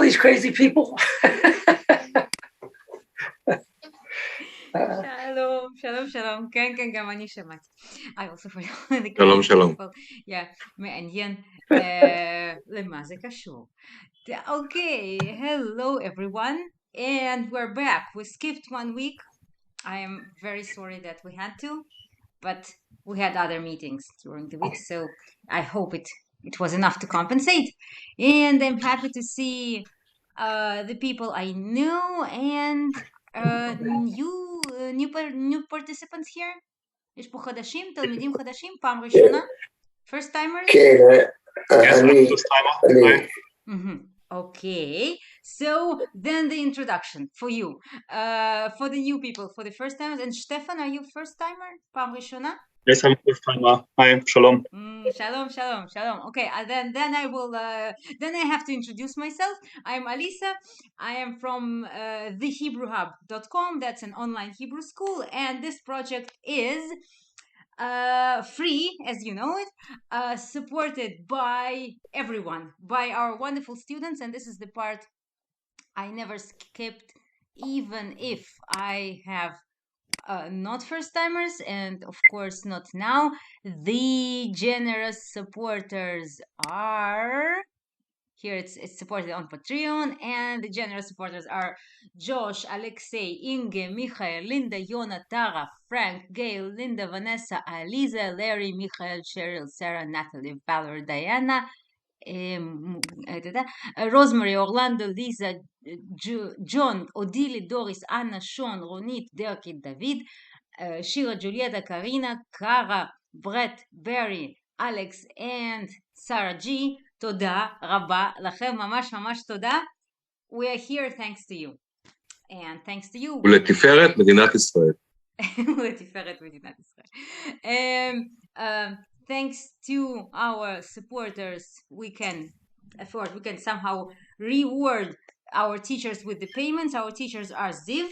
these crazy people? שלום, כן, גם אני שמעתי. I also forgot the שלום, crazy שלום. people. Yeah, מעניין. למה זה קשור? Okay, hello everyone, and we're back. We skipped 1 week. I am very sorry that we had to, but we had other meetings during the week, so I hope it was enough to compensate. And I'm happy to see the people I knew and new participants here. יש פה חדשים, תלמידים חדשים, פעם ראשונה, first timers. כן, אני. Okay, so then the introduction for you, for the new people, for the first timers. And Stefan, are you first timer? פעם ראשונה? Yes, I'm first timer. Hi, shalom. Shalom. Okay, then I will. Then I have to introduce myself. I'm Alisa. I am from thehebrewhub.com. That's an online Hebrew school, and this project is free, as you know it, supported by everyone, by our wonderful students. And this is the part I never skipped, even if I have not first timers, and of course not now. The generous supporters are here. It's supported on Patreon, and the generous supporters are Josh, Alexei, Inge, Michael, Linda, Yona, Tara, Frank, Gail, Linda, Vanessa, Alisa, Larry, Michael, Cheryl, Sarah, Natalie, Valerie, Diana, רוזמרי, אורלנדו, ליזה, ג'ון, אודילי, דוריס, אנה, שון, רונית, דרקי, דוד, שירה, ג'וליאטה, קרינה, קארה, ברט, ברי, אלכס, and שרה ג'י. תודה רבה לכם, ממש תודה. We are here thanks to you. And thanks to you. ולתפארת מדינת ישראל. ולתפארת מדינת ישראל. Thanks to our supporters, we can somehow reward our teachers with the payments. Our teachers are Ziv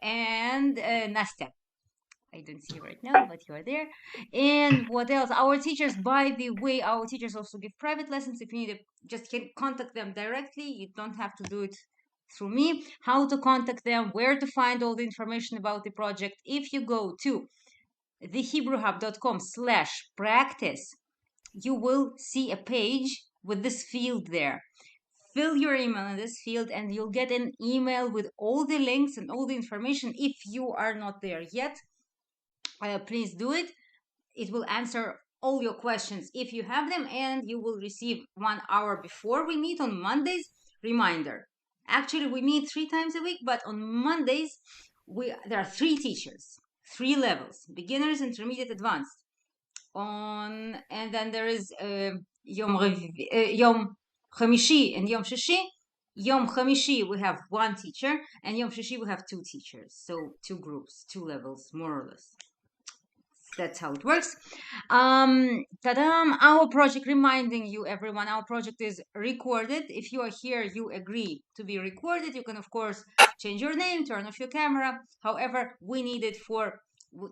and Nastya. I don't see you right now, but you are there. And what else? Our teachers, by the way, our teachers also give private lessons. If you need it, just contact them directly. You don't have to do it through me. How to contact them, where to find all the information about the project. If you go to thehebrewhub.com/practice, you will see a page with this field there. Fill your email in this field and you'll get an email with all the links and all the information. If you are not there yet, please do it. It will answer all your questions if you have them, and you will receive 1 hour before we meet on Mondays reminder. Actually, we meet 3 times a week, but on Mondays there are 3 teachers, 3 levels: beginners, intermediate, advanced. And then there is Yom Chamishi and Yom Shishi. Yom Chamishi we have 1 teacher, and Yom Shishi we have 2 teachers, so 2 groups, 2 levels, more or less. That's how it works. Our project, reminding you everyone, our project is recorded. If you are here, you agree to be recorded. You can of course change your name, turn off your camera. However, we need it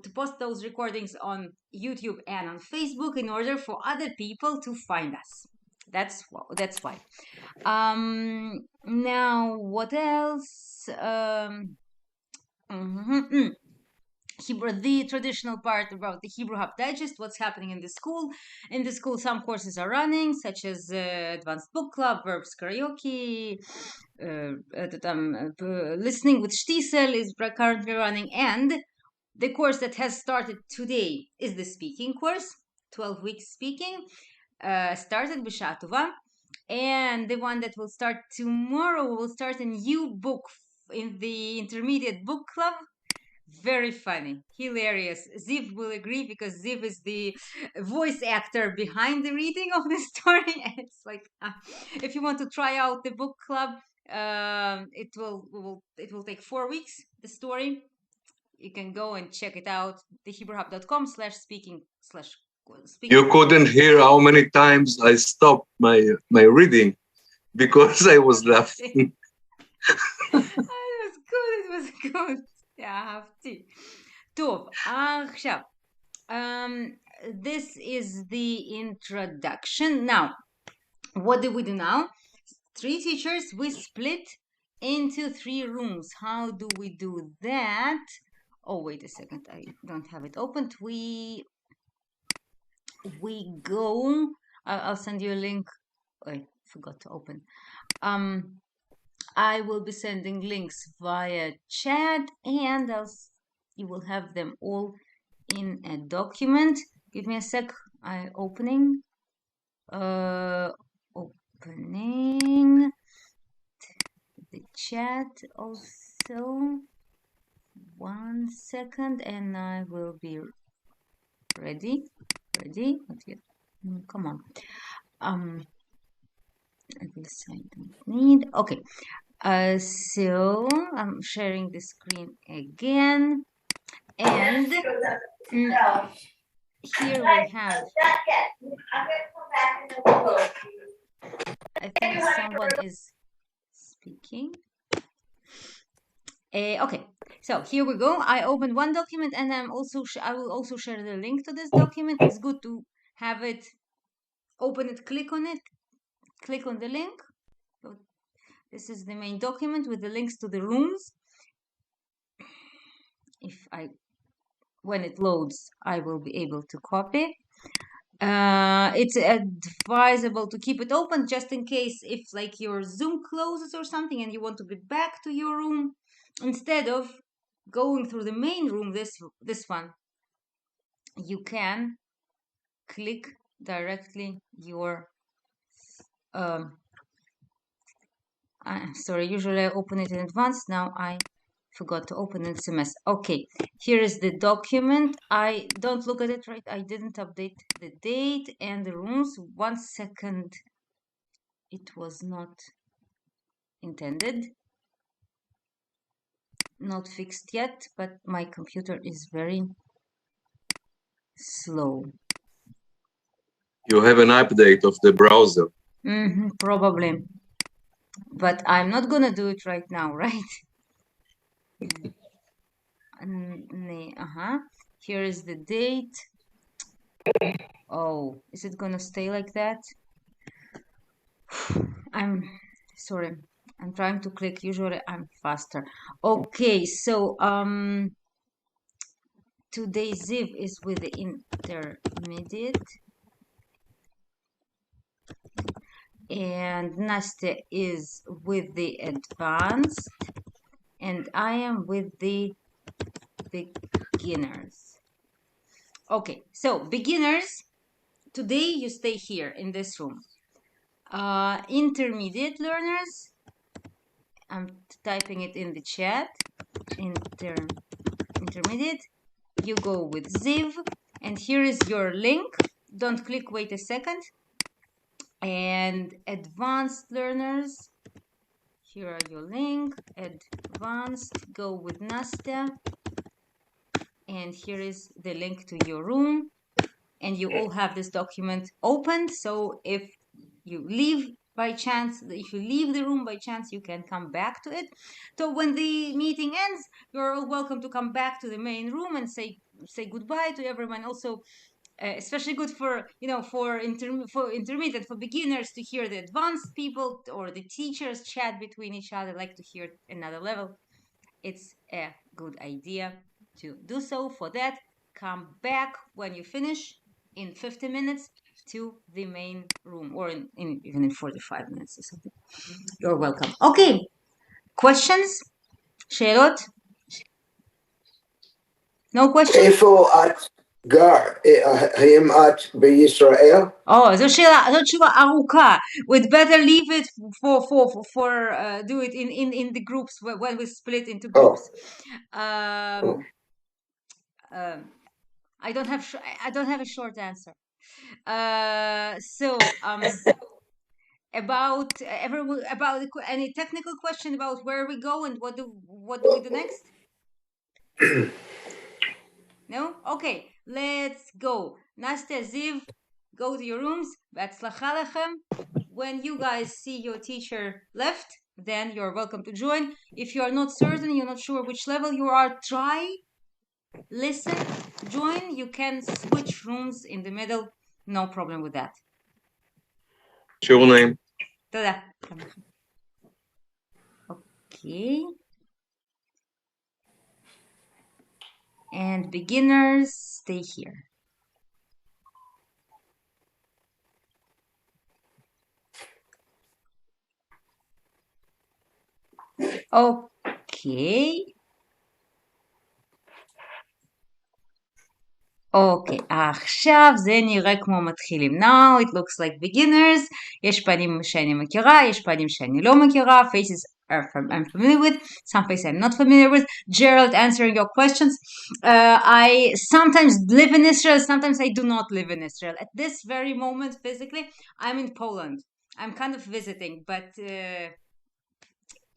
to post those recordings on YouTube and on Facebook in order for other people to find us. That's why. Now what else? The traditional part about the Hebrew Hub Digest, what's happening in the school. In the school, some courses are running, such as Advanced Book Club, Verbs Karaoke, Listening with Shtisel is currently running, and the course that has started today is the speaking course, 12 weeks speaking, started B'Sha'ah Tova, and the one that will start tomorrow will start a new book in the Intermediate Book Club. Very funny, hilarious. Ziv will agree because Ziv is the voice actor behind the reading of the story. It's like if you want to try out the book club, it will take 4 weeks. The story, you can go and check it out. thehebrewhub.com/speaking. You couldn't hear how many times I stopped my reading because I was laughing. It was good. אהבתי. טוב, עכשיו, this is the introduction. Now, what do we do now? 3 teachers, we split into 3 rooms. How do we do that? Oh, wait a second, I don't have it opened. We go, I'll send you a link. I forgot to open. I will be sending links via chat, and you will have them all in a document. Give me a sec. Opening the chat also. 1 second, and I will be ready. Not yet. Come on. This I don't need. Okay. So I'm sharing the screen again, and here we have. I think someone is speaking. Okay, so here we go. I opened one document, and I will also share the link to this document. It's good to have it, open it, click on the link. So this is the main document with the links to the rooms. When it loads, I will be able to copy. It's advisable to keep it open just in case if like your Zoom closes or something and you want to get back to your room instead of going through the main room, this one, you can click directly your sorry, usually I open it in advance. Now I forgot to open it SMS. Okay, here is the document. I don't look at it right. I didn't update the date and the rooms. 1 second. It was not intended. Not fixed yet, but my computer is very slow. You have an update of the browser. Probably. But I'm not gonna do it right now, right? Here is the date. Oh, is it gonna stay like that? I'm sorry. I'm trying to click. Usually I'm faster. Okay, so today Ziv is with the intermediate. And Nastya is with the advanced, and I am with the beginners. Okay, so beginners, today you stay here in this room. Intermediate learners, I'm typing it in the chat. Intermediate, you go with Ziv, and here is your link. Don't click, wait a second. And advanced learners, here are your link. Advanced, go with Nastya. And here is the link to your room. And you all have this document opened. So if you leave the room by chance, you can come back to it. So when the meeting ends, you're all welcome to come back to the main room and say goodbye to everyone. Also, especially good for intermediate, for beginners to hear the advanced people or the teachers chat between each other, like to hear another level. It's a good idea to do so. For that, come back when you finish in 50 minutes to the main room, or even in 45 minutes or something. You're welcome. Okay, questions? שאלות? No questions? איפה את גר? האם את בישראל? זו תשובה ארוכה. We'd better leave it for do it in the groups when we split into groups. I don't have a short answer. About any technical question about where we go and what do we do next? No? Okay, let's go. Nastya, Ziv, go to your rooms. בהצלחה לכם. When you guys see your teacher left, then you're welcome to join. If you are not certain, you're not sure which level you are, try, listen, join. You can switch rooms in the middle. No problem with that. What's your name? תודה. אוקיי. And beginners, stay here. אוקיי. אוקיי, עכשיו זה נראה כמו מתחילים. Now it looks like beginners. יש פנים שאני מכירה, יש פנים שאני לא מכירה. Faces I'm familiar with, some faces I'm not familiar with. Gerald answering your questions. I sometimes live in Israel, sometimes I do not live in Israel. At this very moment, physically, I'm in Poland. I'm kind of visiting, but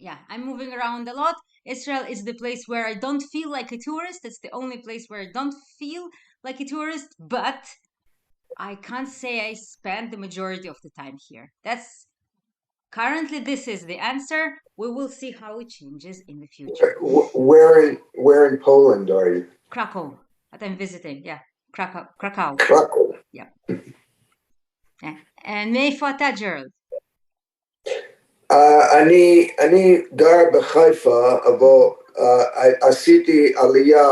yeah, I'm moving around a lot. Israel is the place where I don't feel like a tourist. It's the only place where I don't feel like a tourist, but I can't say I spend the majority of the time here. That's currently this is the answer. We will see how it changes in the future. Where in Poland are you? Krakow. That I'm visiting. Yeah, Krakow. Krakow. Yeah. And מאיפה אתה, ג'רלד? אני גר בחיפה, אבל עשיתי עלייה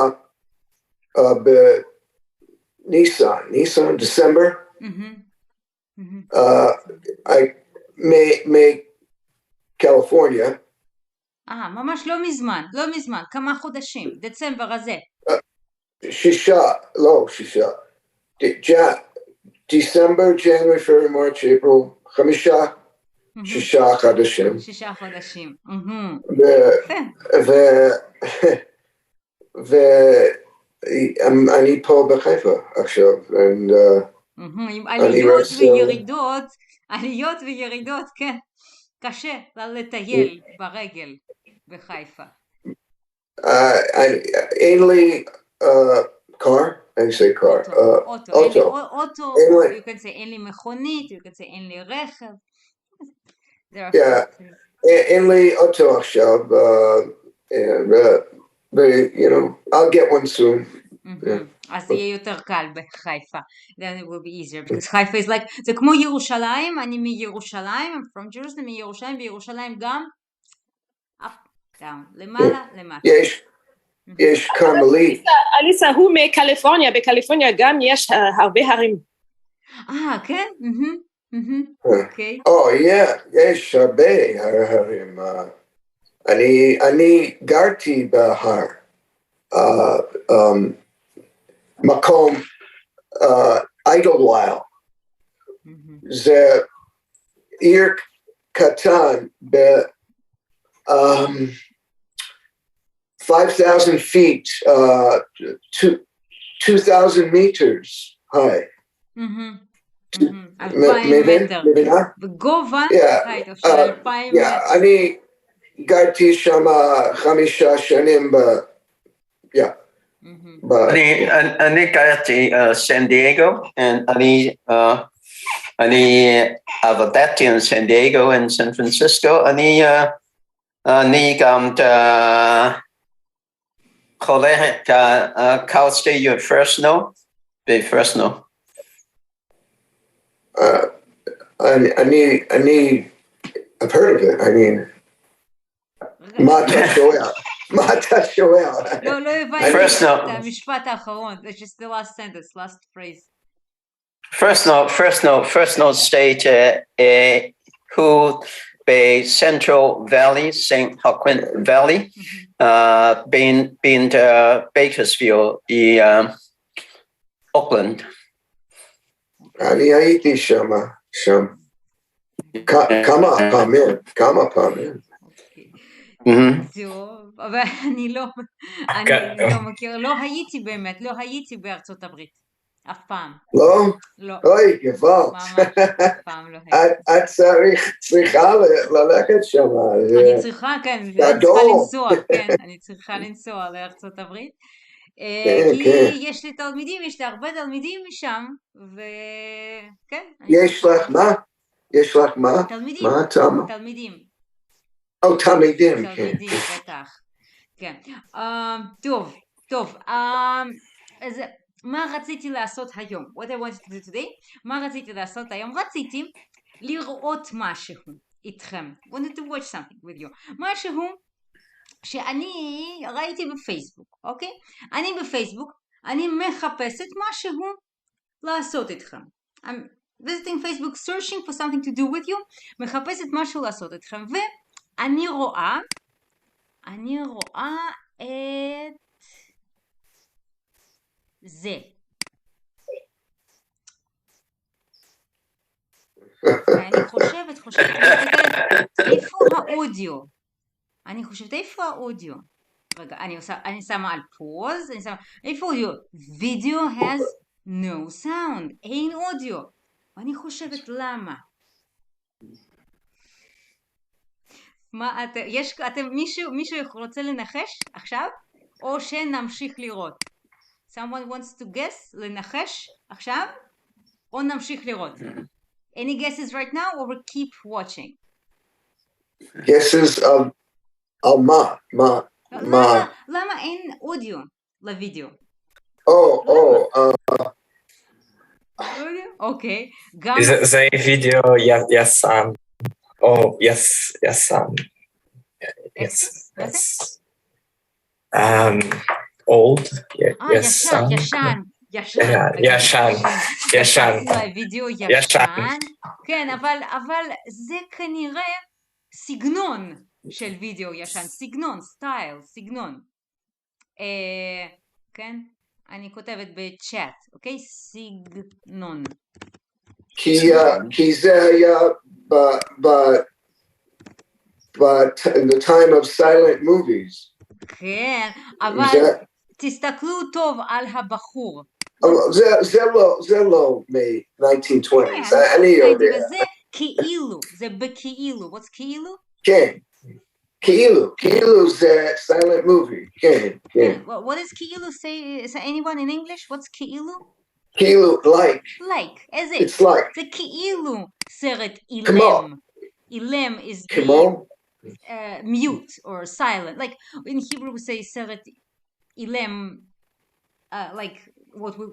בניסן, דצמבר. מקליפורניה. ממש לא מזמן, כמה חודשים, דצמבר הזה. שישה. December, January, February, March, April, שישה חודשים. ואני פה בחיפה עכשיו. עם עליות וירידות, כן. קשה לטייל ברגל בחיפה. אין לי car? I say car. אוטו. You can say אין לי מכונית, you can say אין לי רכב. אין לי אוטו עכשיו, you know, I'll get one soon. אז יהיה יותר קל בחיפה. Then it will be easier, because חיפה is like, זה כמו ירושלים, אני מירושלים, I'm from Jerusalem, מירושלים, בירושלים גם, up, down, למעלה, למטה. יש קרמלית. אליסה, הוא מקליפורניה, בקליפורניה גם יש הרבה הרים. כן? אוקיי. יש הרבה הרים. אני גרתי בהר. מקום איידלווייל. זה עיר קטן ב 5,000 feet, 2,000 meters high. 2,000 מטר. בגובה של 2,000 מטר. אני גרתי שם 5 שנים אני גרתי סן דייגו, אני עבדתי in San Diego and San Francisco. אני גם חולה קל סטי פרסנו, בפרסנו. I've heard of it. I mean, מה אתה שואל? לא הבנתי את המשפט האחרון. It's just the last sentence, last phrase. Fresno State, who Central Valley, St. Joaquin Valley, being Bakersfield, Oakland. אני הייתי שם. כמה פעמים. טוב, אבל אני לא מכיר, לא הייתי בארצות הברית, אף פעם. לא? אוי, גבalt. ממש, אף פעם לא הייתי. את צריכה ללכת שם. אני צריכה, כן, אני צריכה לנסוע לארצות הברית. כי יש לי תלמידים, יש לי הרבה תלמידים משם, וכן. יש לך מה? יש לך מה? תלמידים. תלמידים, בטח. כן. טוב. אז מה רציתי לעשות היום? What I wanted to do today? מה רציתי לעשות היום? רציתי לראות משהו. איתכם. wanted to watch something with you. משהו שאני ראיתי בפייסבוק, אוקיי? אני בפייסבוק, אני מחפשת משהו לעשות איתכם. I'm visiting Facebook, searching for something to do with you, מחפשת משהו לעשות איתכם, ואני רואה את זה. ואני חושבת, איפה האודיו? אני חושבת, איפה האודיו? רגע, אני שמה על פוז, איפה האודיו? Video has no sound, אין אודיו. ואני חושבת, למה? מה, מישהו רוצה לנחש עכשיו? או שנמשיך לראות? Someone wants to guess? לנחש עכשיו? או נמשיך לראות? Any guesses right now or we keep watching? Guesses מה? למה אין אודיו לוידאו? אוקיי. זה וידאו ישן. ישן. Old? ישן. וידאו ישן. כן, אבל זה כנראה סגנון של וידאו ישן. סגנון, סטייל, סגנון. כן? אני כותבת בצ'אט, אוקיי? סגנון. כי זה היה in the time of silent movies. כן, אבל תסתכלו טוב על הבחור. זה לא מ-1920s, אני יודע. זה כאילו, זה בכאילו. What's כאילו? כן, כאילו זה silent movie, כן. What does כאילו say? Is anyone in English? What's כאילו? כאילו, like. איזה? It's like. זה כאילו סרט אילם. אילם is mute or silent. Like in Hebrew we say סרט אילם, like what we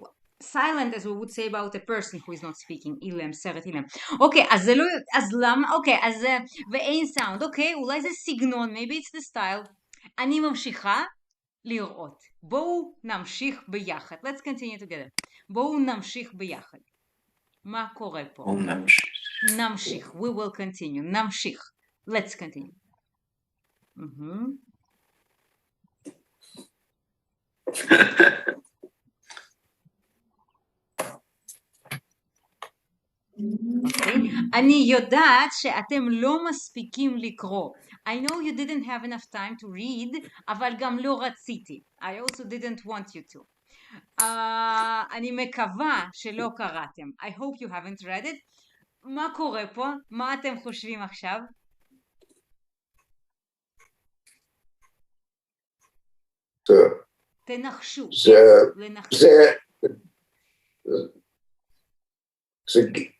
silent as we would say about a person who is not speaking. אילם, סרט אילם. אוקיי, אז זה לא, אז למה? אוקיי, אז ואין סאונד. אוקיי, אולי זה סגנון, maybe it's the style. אני ממשיכה לראות. בואו נמשיך ביחד. Let's continue together. בואו נמשיך ביחד. מה קורה פה? נמשיך. We will continue. נמשיך. Let's continue. אני יודעת שאתם לא מספיקים לקרוא. I know you didn't have enough time to read, אבל גם לא רציתי. I also didn't want you to. אני מקווה שלא קראתם. I hope you haven't read it. מה קורה פה? מה אתם חושבים עכשיו? תנחשו.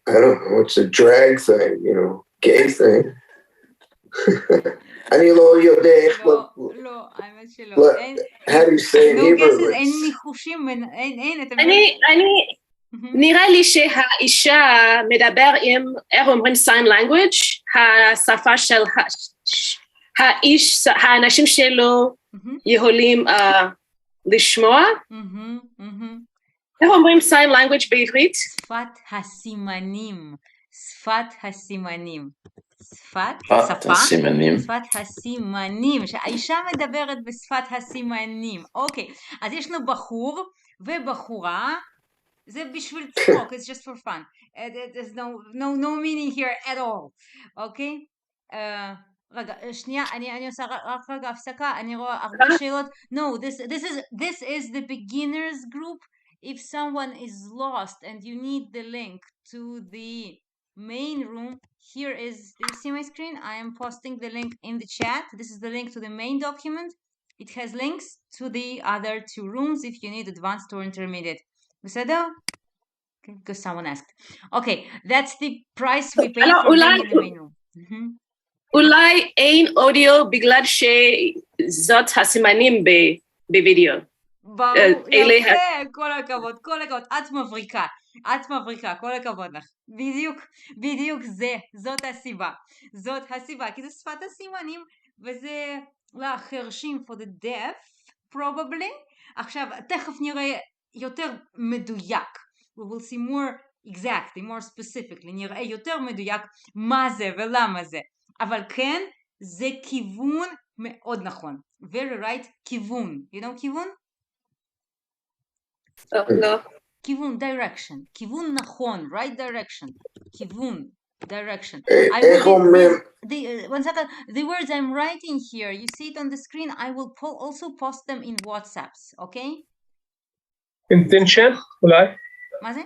I don't know, it's a drag thing, gay thing. אני לא יודע איך... לא, האמת שלא. How do you say in Hebrew? אין ניחושים, אין. נראה לי שהאישה מדבר עם, איך אומרים sign language, השפה של האנשים שלו יכולים לשמוע. איך אומרים sign language בעברית? שפת הסימנים. שפת הסימנים, שהאישה מדברת בשפת הסימנים. אוקיי, אז יש לנו בחור ובחורה, זה בשביל צחוק, it's just for fun. There's no meaning here at all. אוקיי? רגע, שנייה, אני עושה רק רגע הפסקה, אני רואה הרבה שאלות. No, this is the beginners group. If someone is lost and you need the link to the main room, here is, do you see my screen? I am posting the link in the chat. This is the link to the main document. It has links to the other two rooms if you need advanced or intermediate. בסדר? Okay, because someone asked. Okay, that's the price we pay for being in the main room. אולי אין אודיו בגלל שזאת הסימנים בווידאו. יפה, כל הכבוד, את מבריקה. את מבריקה, כל הכבוד לך. בדיוק זאת הסיבה. זאת הסיבה, כי זה שפת הסימנים, וזה לחרשים for the deaf, probably. עכשיו, תכף נראה יותר מדויק. We will see more exactly, more specifically. נראה יותר מדויק מה זה ולמה זה. אבל כן, זה כיוון מאוד נכון. Very right, כיוון. You know כיוון? לא. כיוון, direction. כיוון נכון, right direction. כיוון, direction. איך אומרים? One second, the words I'm writing here, you see it on the screen, I will also post them in WhatsApps, okay? intention אולי? מה זה?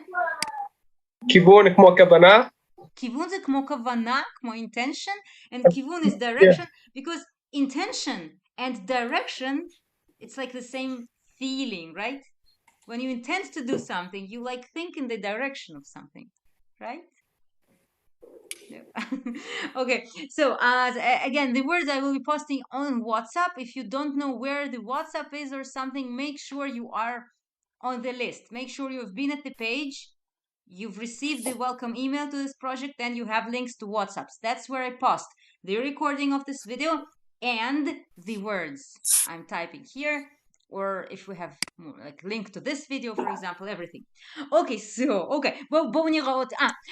כיוון כמו כוונה? כיוון זה כמו כוונה, כמו intention, and כיוון is direction, because intention and direction, it's like the same feeling, right? When you intend to do something, you like think in the direction of something, right? Yeah. Okay, so again, the words I will be posting on WhatsApp. If you don't know where the WhatsApp is or something, make sure you are on the list. Make sure you've been at the page. You've received the welcome email to this project, and you have links to WhatsApps. That's where I post the recording of this video and the words I'm typing here, or if we have more, like link to this video, for example, everything. Okay, so, okay, בואו נראה עוד,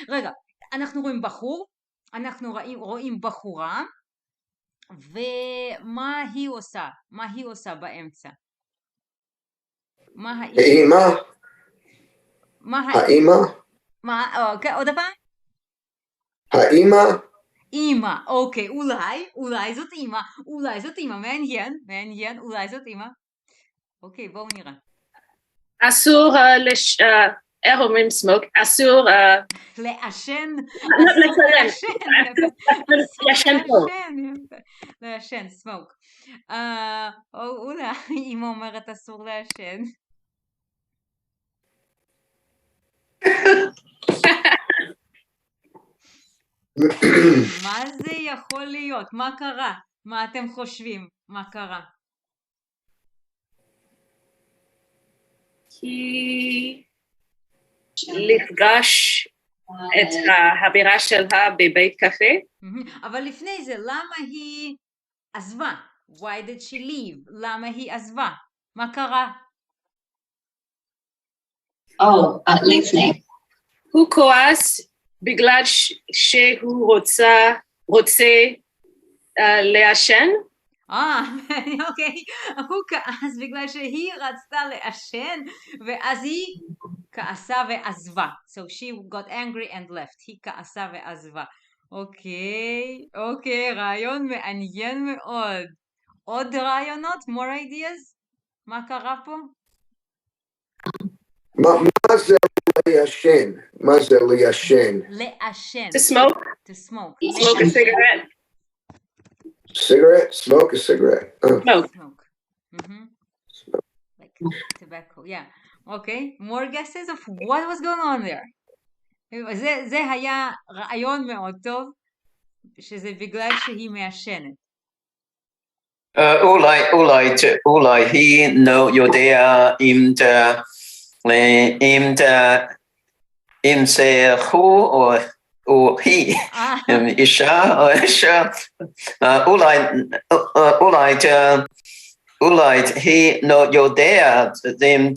רגע, אנחנו רואים בחור, אנחנו רואים בחורה, ומה היא עושה? מה היא עושה באמצע? מה האמא? האמא? מה, אוקיי, עוד פעם? האמא? אמא, אוקיי, אולי זאת אמא, מעניין, אולי זאת אמא. אוקיי, בואו נראה. אסור איך אומרים סמוק? אסור לעשן. לעשן, סמוק. אולי אמא אומרת אסור לעשן. מה זה יכול להיות? מה קרה? מה אתם חושבים? מה קרה? כי לפגש את האווירה שלה בבית קפה. אבל לפני זה, למה היא עזבה? Why did she leave? למה היא עזבה? מה קרה? לפני. הוא כועס בגלל שהוא רוצה לעשן. אוקיי, הוא כעס בגלל שהיא רצתה לעשן, ואז היא כעסה ועזבה. So she got angry and left. היא כעסה ועזבה. אוקיי, רעיון מעניין מאוד. עוד רעיונות? More ideas? מה קרה פה? מה זה לעשן? מה זה לעשן? לעשן. To smoke. To smoke. Smoke a cigarette. Cigarette? Smoke a cigarette. Smoke. Like tobacco, yeah. Okay, more guesses of what was going on there? זה היה רעיון מאוד טוב, שזה בגלל שהיא מעשנת. אולי היא יודע אם זה הוא או היא, אישה או אישה, אולי היא לא יודעת אם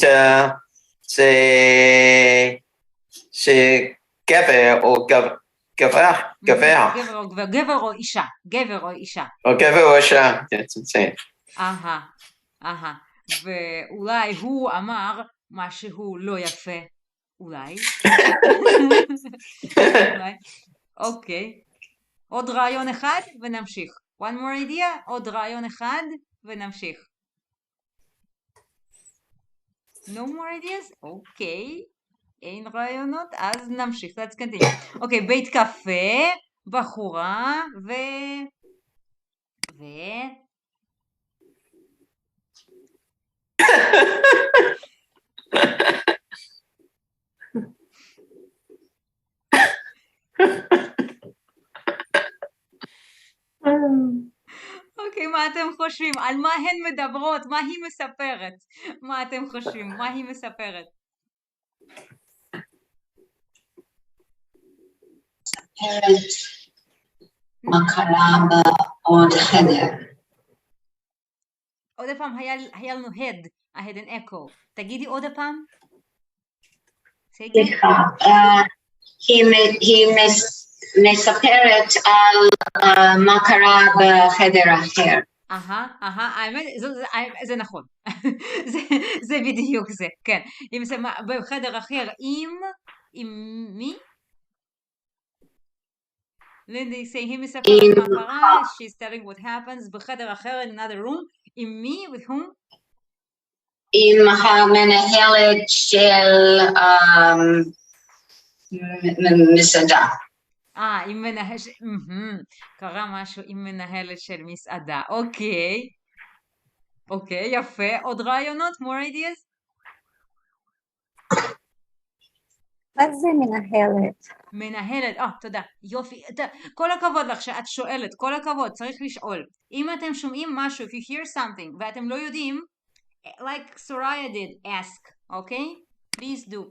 זה גבר או גבר. גבר או אישה. או גבר או אישה, ואולי הוא אמר משהו לא יפה, אולי. אוקיי. עוד רעיון אחד ונמשיך. One more idea, עוד רעיון אחד ונמשיך. No more ideas? אוקיי. אין רעיונות, אז נמשיך. Let's continue. אוקיי, בית קפה, בחורה, אוקיי, מה אתם חושבים? על מה הן מדברות? מה היא מספרת? מה אתם חושבים? מה היא מספרת? מספרת מה קרה בעוד חדר. עוד פעם היה לנו head, I had an echo. תגידי עוד פעם. סליחה, היא מספרת על מה קרה בחדר אחר. האמת, זה נכון. זה בדיוק זה, כן. אם זה בחדר אחר, עם מי? לינדי, היא מספרת מה קרה, she's telling what happens, בחדר אחר, in another room, עם מי? with whom? עם המנהלת של מסעדה. עם מנהלת, קרה משהו עם מנהלת של מסעדה, אוקיי, יפה. עוד רעיונות? more ideas? מה זה מנהלת? מנהלת, תודה, יופי, כל הכבוד לך שאת שואלת, כל הכבוד, צריך לשאול. אם אתם שומעים משהו, if you hear something, ואתם לא יודעים, like Soraya did, ask, okay? Please do.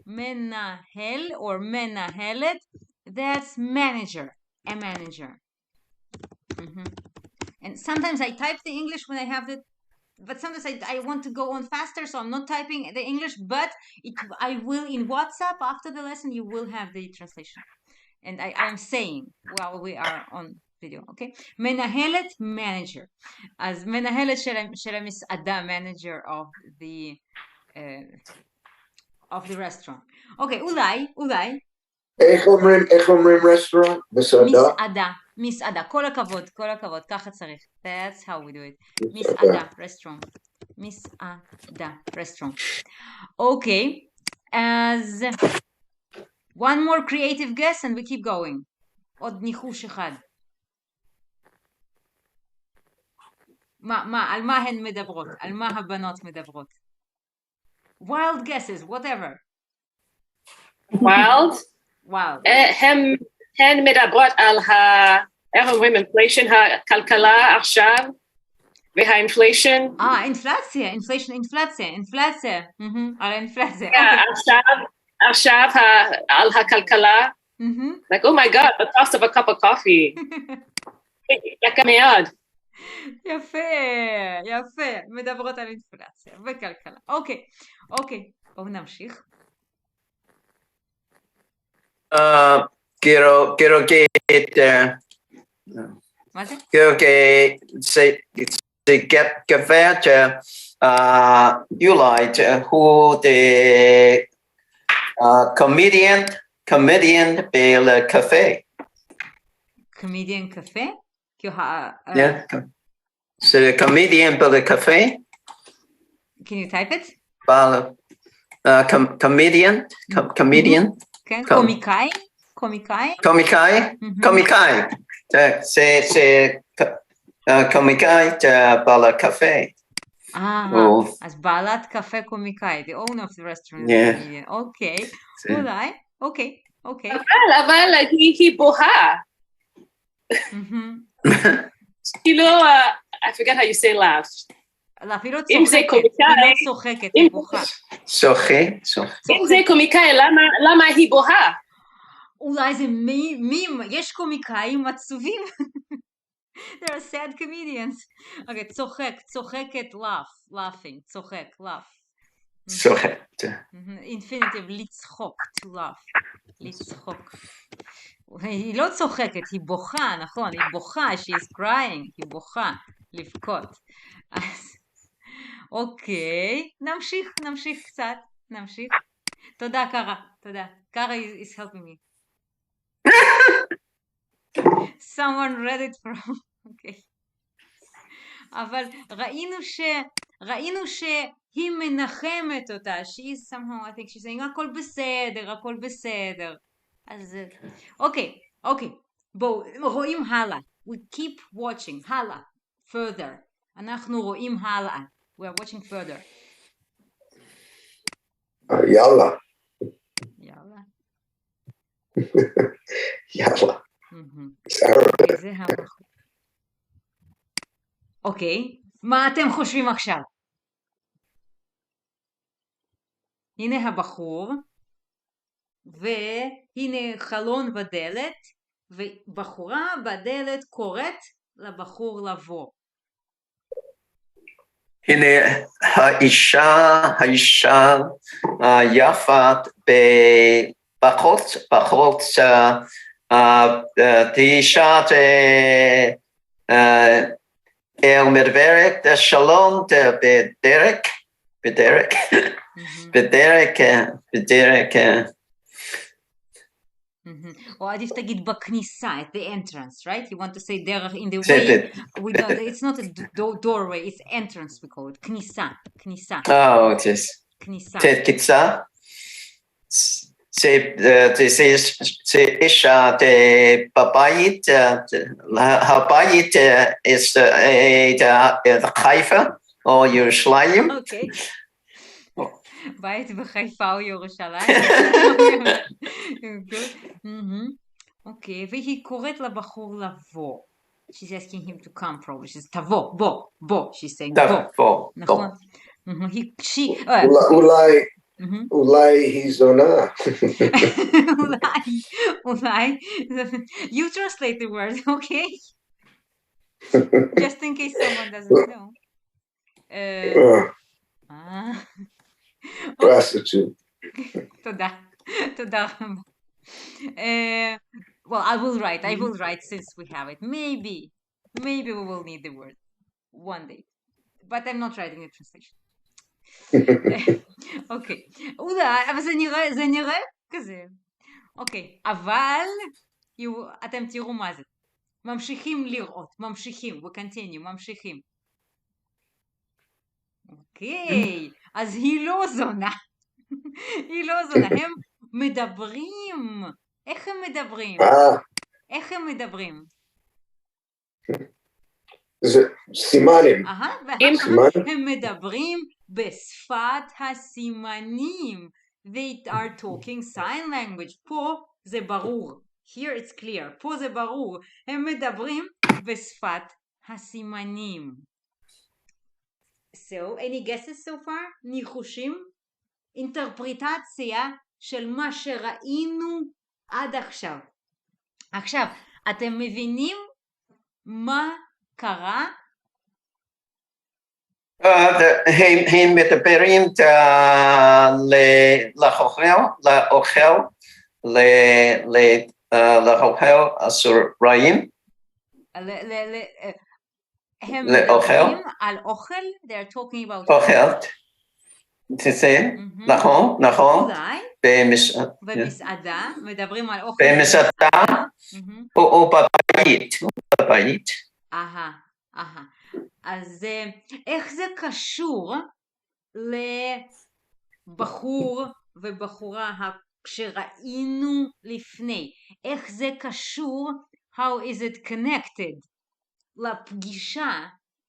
מנהל or מנהלת, that's manager, a manager. And sometimes I type the English when I have it, but sometimes I want to go on faster, so I'm not typing the English, but I will in WhatsApp after the lesson, you will have the translation. And I'm saying while we are on video, okay? מנהלת, manager. אז מנהלת של המסעדה, manager of the restaurant. אוקיי, אולי. איך אומרים restaurant? מסעדה, כל הכבוד, ככה צריך. That's how we do it. מסעדה, restaurant. אוקיי, אז one more creative guess and we keep going. עוד ניחוש אחד. על מה הן מדברות? על מה הבנות מדברות? Wild guesses, whatever. wild? הן מדברות על איך אומרים inflation, הכלכלה עכשיו, והאינפליישן. אינפלציה. על האינפלציה. עכשיו על הכלכלה. Like, oh my God, the cost of a cup of coffee. יקר מאוד. יפה. מדברות על אינפלציה וכלכלה. אוקיי. בואו נמשיך. Quiero que get café you like who the comedian per café. Comedian café? Yeah. So the comedian per the café. Can you type it? Comedian. כן, קומיקאי. C'est קומיקאי בעל הקפה. אז בעלת קפה קומיקאי, the owner of the restaurant. אוקיי, אולי, אוקיי. אבל היא בוהה. כאילו, I forget how you say laugh. היא לא צוחקת, היא בוכה. אם זה קומיקאי, למה היא בוהה? אולי זה מים, יש קומיקאים עצובים. There are sad comedians. אוקיי, צוחקת, laughing, צוחק, laugh. Infinitive, לצחוק, to laugh, לצחוק. היא לא צוחקת, היא בוכה, נכון, היא בוכה, she is crying, היא בוכה, לבכות. אז, אוקיי, נמשיך קצת, תודה קרה, קרה is helping me. Someone read it from, אוקיי. אבל ראינו שהיא מנחמת אותה, she is somehow, I think she's saying, הכל בסדר. אז, אוקיי, בואו, רואים הלאה, we keep watching, הלאה, further, אנחנו רואים הלאה, we are watching further. יאללה. זה הבחור. אוקיי, מה אתם חושבים עכשיו? הנה הבחור. והנה חלון בדלת, ובחורה בדלת קוראת לבחור לבוא. הנה האישה יפת פחות תשעת אל מדברת שלום בדרך או עדיף תגיד בכניסה, at the entrance, right? You want to say דרך in the way. It's not a doorway, it's entrance we call it. כניסה. Oh, כניסה. כניסה. זה אישה בבית, הבית חיפה או ירושלים. אוקיי. בית בחיפה או ירושלים. אוקיי, והיא קוראת לבחור לבוא. She's asking him to come probably. She's תבוא, בוא. She's saying בוא. נכון. אולי היא זונה. אולי. You translate the word, okay? Just in case someone doesn't know. Prostitute. תודה רבה. Well, I will write since we have it. Maybe we will need the word one day. But I'm not writing the translation. אוקיי. אולי, אבל זה נראה כזה. אוקיי, אבל אתם תראו מה זה. ממשיכים לראות, ממשיכים. We continue, ממשיכים. אוקיי, אז היא לא זונה. הם מדברים. איך הם מדברים? זה סימנים. הם מדברים בשפת הסימנים. They are talking sign language. פה זה ברור. Here it's clear. פה זה ברור. הם מדברים בשפת הסימנים. So, any guesses so far? ניחושים? אינטרפריטציה של מה שראינו עד עכשיו. עכשיו, אתם מבינים מה קרה? הם מדברים לאוכל אסוריים. הם מדברים על אוכל? They are talking about אוכל. נכון. אולי. במסעדה. מדברים על אוכל. במסעדה. או בבית. אז איך זה קשור לבחור ובחורה שראינו לפני? איך זה קשור? How is it connected? לפגישה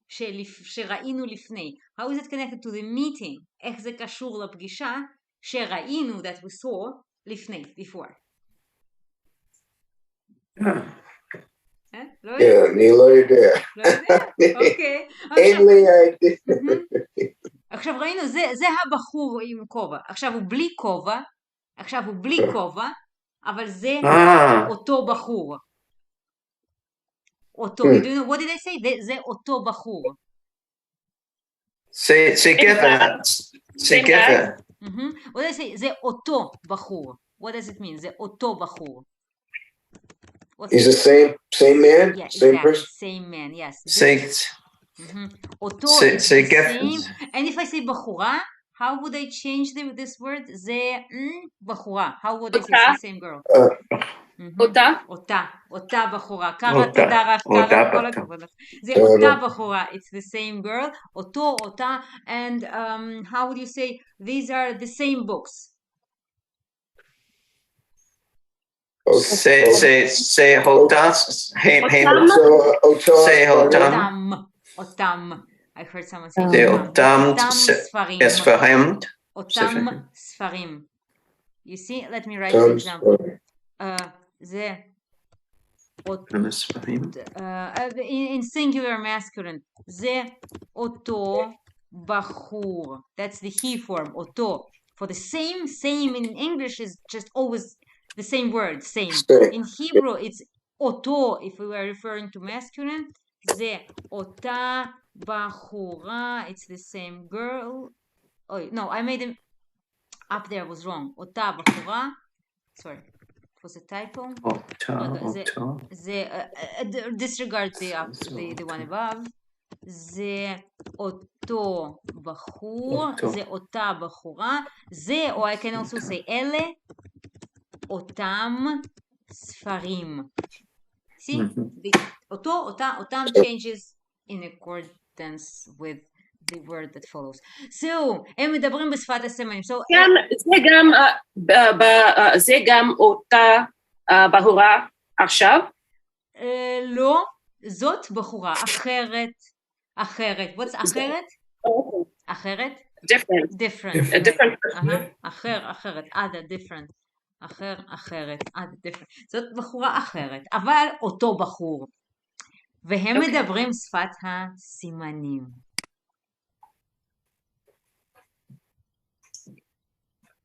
שראינו לפני. How is it connected to the meeting? איך זה קשור לפגישה שראינו that we saw לפני, before? אני לא יודע. אוקיי. אין לי idea. עכשיו ראינו, זה הבחור עם כובע. עכשיו הוא בלי כובע, אבל זה אותו בחור. אותו, what did I say? זה אותו בחור. זה גבר. What did I say? זה אותו בחור. What does it mean? זה אותו בחור. Is the same man? Yeah, same exactly. person? Same man, yes. אותו is the same. And if I say בחורה, how would I change this word? זה בחורה. How would I say it's the same girl? אותה בחורה. קרה, תודה רב, קרה, כל הכבוד. זה אותה בחורה. It's the same girl. אותה. And how would you say these are the same books? זה אותם. I heard someone say זה אותם ספרים. You see, let me write an example. זה in singular masculine. זה אותו בחור. That's the he form. אותו. For the same in English is just always the same word, same. Same. In Hebrew, it's אותו, if we were referring to masculine, זה אותה בחורה, it's the same girl. Oh, no, I made it up there, was wrong. אותה בחורה, sorry, it was a typo. זה, disregard the one above. זה אותו בחור, זה אותה בחורה, זה, or I can also say אלה, אותם ספרים. See? אותו, אותם changes in accordance with the word that follows. So, הם מדברים בשפת הסימנים. זה גם אותה בחורה עכשיו? לא, זאת בחורה אחרת. What's אחרת? אחרת? Different. אחרת. other, different. אחרת. other, different. זאת בחורה אחרת, אבל אותו בחור. והם מדברים שפת הסימנים.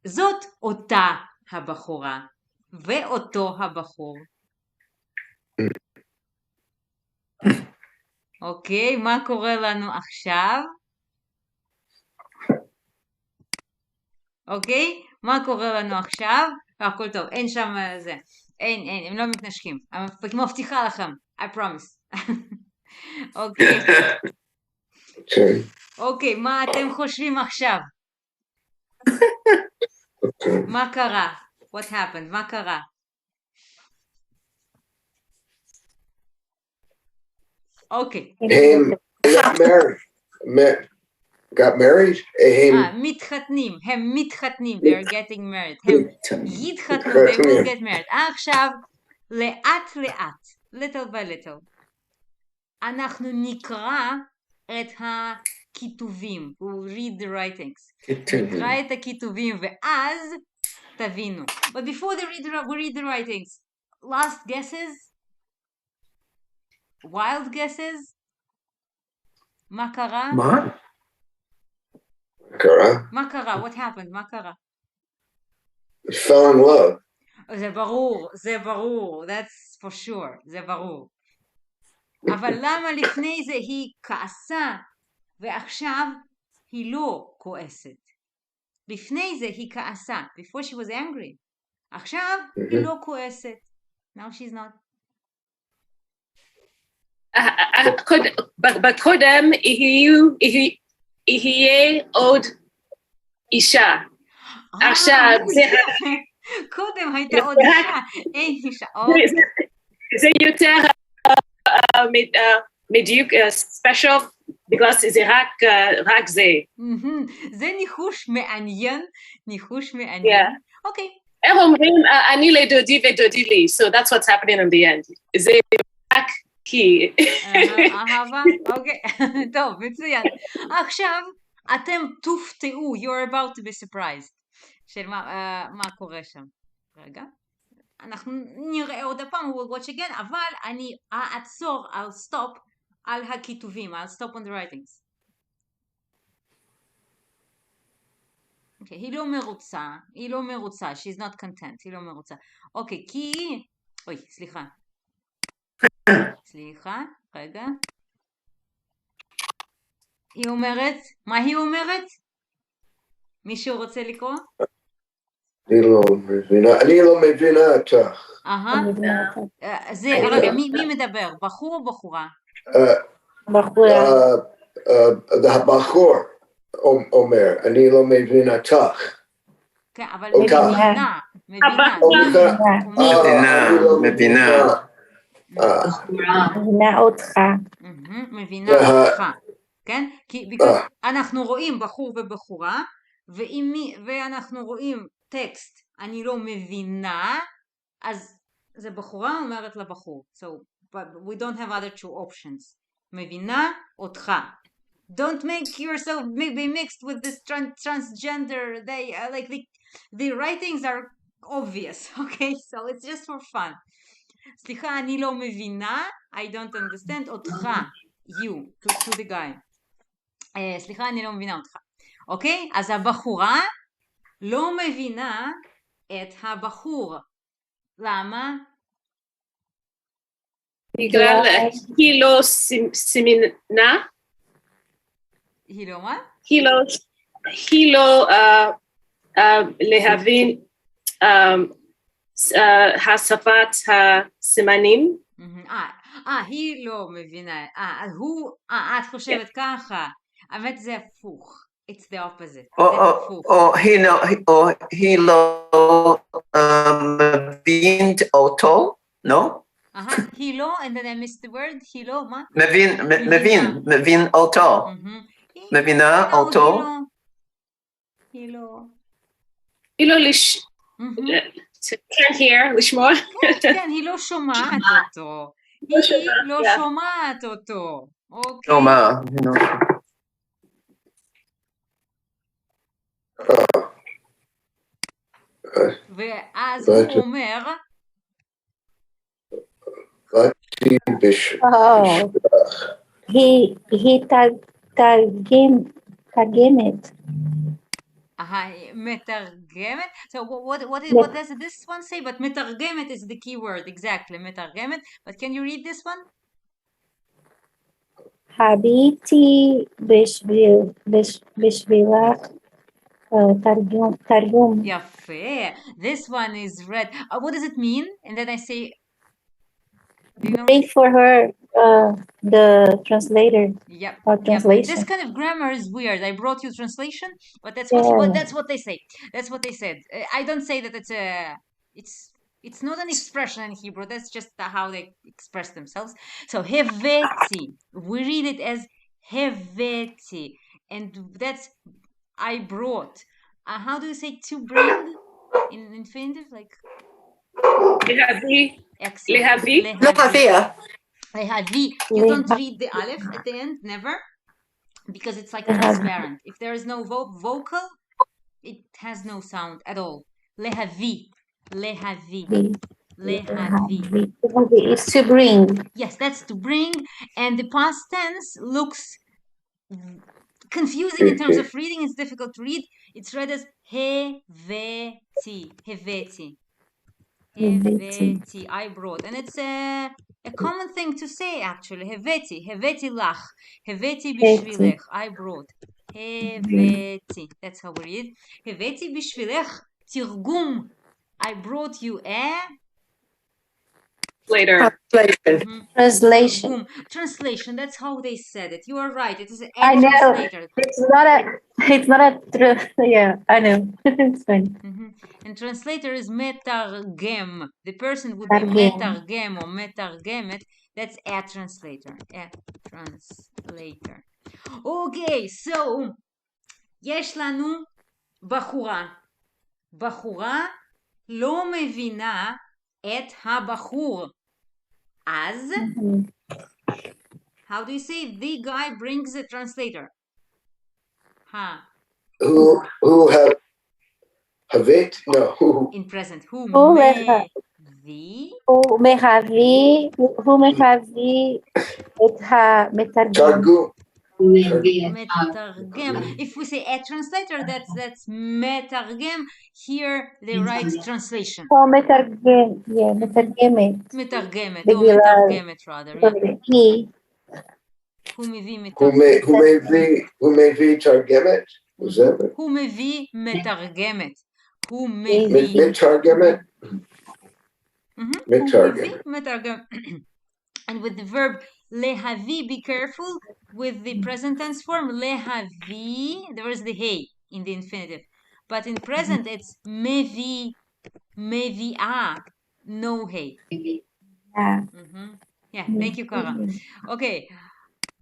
זאת אותה הבחורה, ואותו הבחור. אוקיי, מה קורה לנו עכשיו? אוקיי, מה קורה לנו עכשיו? הכל טוב, אין שם זה. אין, הם לא מתנשקים. אני מבטיחה לכם, I promise. אוקיי. אוקיי, מה אתם חושבים עכשיו? מה קרה? What happened? מה קרה? אוקיי. הם got married? הם מתחתנים. They're getting married. הם יתחתנו, they will get married. עכשיו, לאט, little by little, אנחנו נקרא את הכיתובים. We'll read the writings. נקרא את הכיתובים, ואז תבינו. But before we read the writings, last guesses? Wild guesses? מה קרה? מה קרה? What happened? מה קרה? Fell in love. זה ברור. That's for sure. זה ברור. אבל למה לפני זה היא כעסה, ועכשיו היא לא כועסת? לפני זה היא כעסה. Before she was angry. עכשיו היא לא כועסת. Now she's not. בקודם יהיה עוד אישה. עכשיו זה... קודם הייתה עוד אישה. אין אישה. זה יותר מדיוק ספיישל, בגלל זה רק זה. זה ניחוש מעניין. אוקיי. הם אומרים, אני לדודי ודודי לי, so that's what's happening in the end. זה רק כי. אהבה, אוקיי, טוב, מצוין. עכשיו, אתם תופתעו, you're about to be surprised, של מה קורה שם. רגע, אנחנו נראה עוד הפעם, we'll watch again, אבל אני אעצור, I'll stop על הכיתובים, I'll stop on the writings. אוקיי, היא לא מרוצה, she's not content, היא לא מרוצה. אוקיי, כי, אוי, סליחה, רגע. היא אומרת, מה היא אומרת? מישהו רוצה לקרוא? אני לא מבינה אותך. זה, רגע, מי מדבר? בחור או בחורה? הבחור אומר, אני לא מבינה אותך. כן, אבל מבינה. מבינה אותך. מבינה אותך, כן? כי אנחנו רואים בחור ובחורה, ואנחנו רואים טקסט, אני לא מבינה, אז זה בחורה אומרת לבחור. So, but we don't have other two options. מבינה אותך. Don't make yourself be mixed with this transgender. They like the writings are obvious, okay? So it's just for fun. סליחה, אני לא מבינה, I don't understand, אותך, you, to the guy. סליחה, אני לא מבינה אותך. אוקיי? אז הבחורה לא מבינה את הבחור. למה? בגלל היא לא סימנה. היא לא מה? היא לא להבין השפת הסימנים. היא לא מבינה. את חושבת ככה. האמת זה הפוך. It's the opposite. היא לא מבין אותו, לא? היא לא, and then I missed the word, היא לא, מה? מבין אותו. מבינה אותו. היא לא. can't hear, לשמוע. כן, היא לא שומעת אותו. היא לא שומעת אותו. שומע. ואז הוא אומר, היא תרגמת. מתרגמת. So what does this one say? But מתרגמת is the key word, exactly. מתרגמת. But can you read this one? חביתי בשבילך תרגום. יפה. This one is read. What does it mean? And then I say, wait for her, the translator. Yep. Translation. This kind of grammar is weird. I brought you translation, but that's what they say. That's what they said. I don't say that it's not an expression in Hebrew. That's just how they express themselves. So heveti, we read it as heveti, and that's I brought. How do you say to bring in infinitive? Like להביא. Lehavi. You don't read the aleph at the end, never, because it's like transparent. If there is no vocal, it has no sound at all. Lehavi. It's to bring. Yes, that's to bring, and the past tense looks confusing in terms of reading. It's difficult to read. It's read as heveti. I brought, and it's a common thing to say actually. Heveti lach, heveti bishvilech. I brought. Heveti. That's how we read. Heveti bishvilech tirgum. I brought you a Translation. That's how they said it. You are right. It is a translator. It's not a yeah, I know. It's fine. And translator is metargem. The person would be metargem or metargemet. That's a translator. Okay, so יש לנו בחורה. בחורה לא מבינה את הבחור. As, how do you say the guy brings a translator? Who have it? No. Who? In present. Who mehavi את המתרגם. Metargem. If we say a translator, that's metargem. Here they write translation. metargem, yeah, metargemet. Metargemet, or metargemet rather. He. Who מביא תרגמת? הוא מביא מתרגמת. הוא מביא מתרגמת. And with the verb lehavi, be careful with the present tense form. Lehavi, there is the hey in the infinitive. But in present, it's mevi, mevi'ah, no hey. Yeah, thank you, Kara. Okay.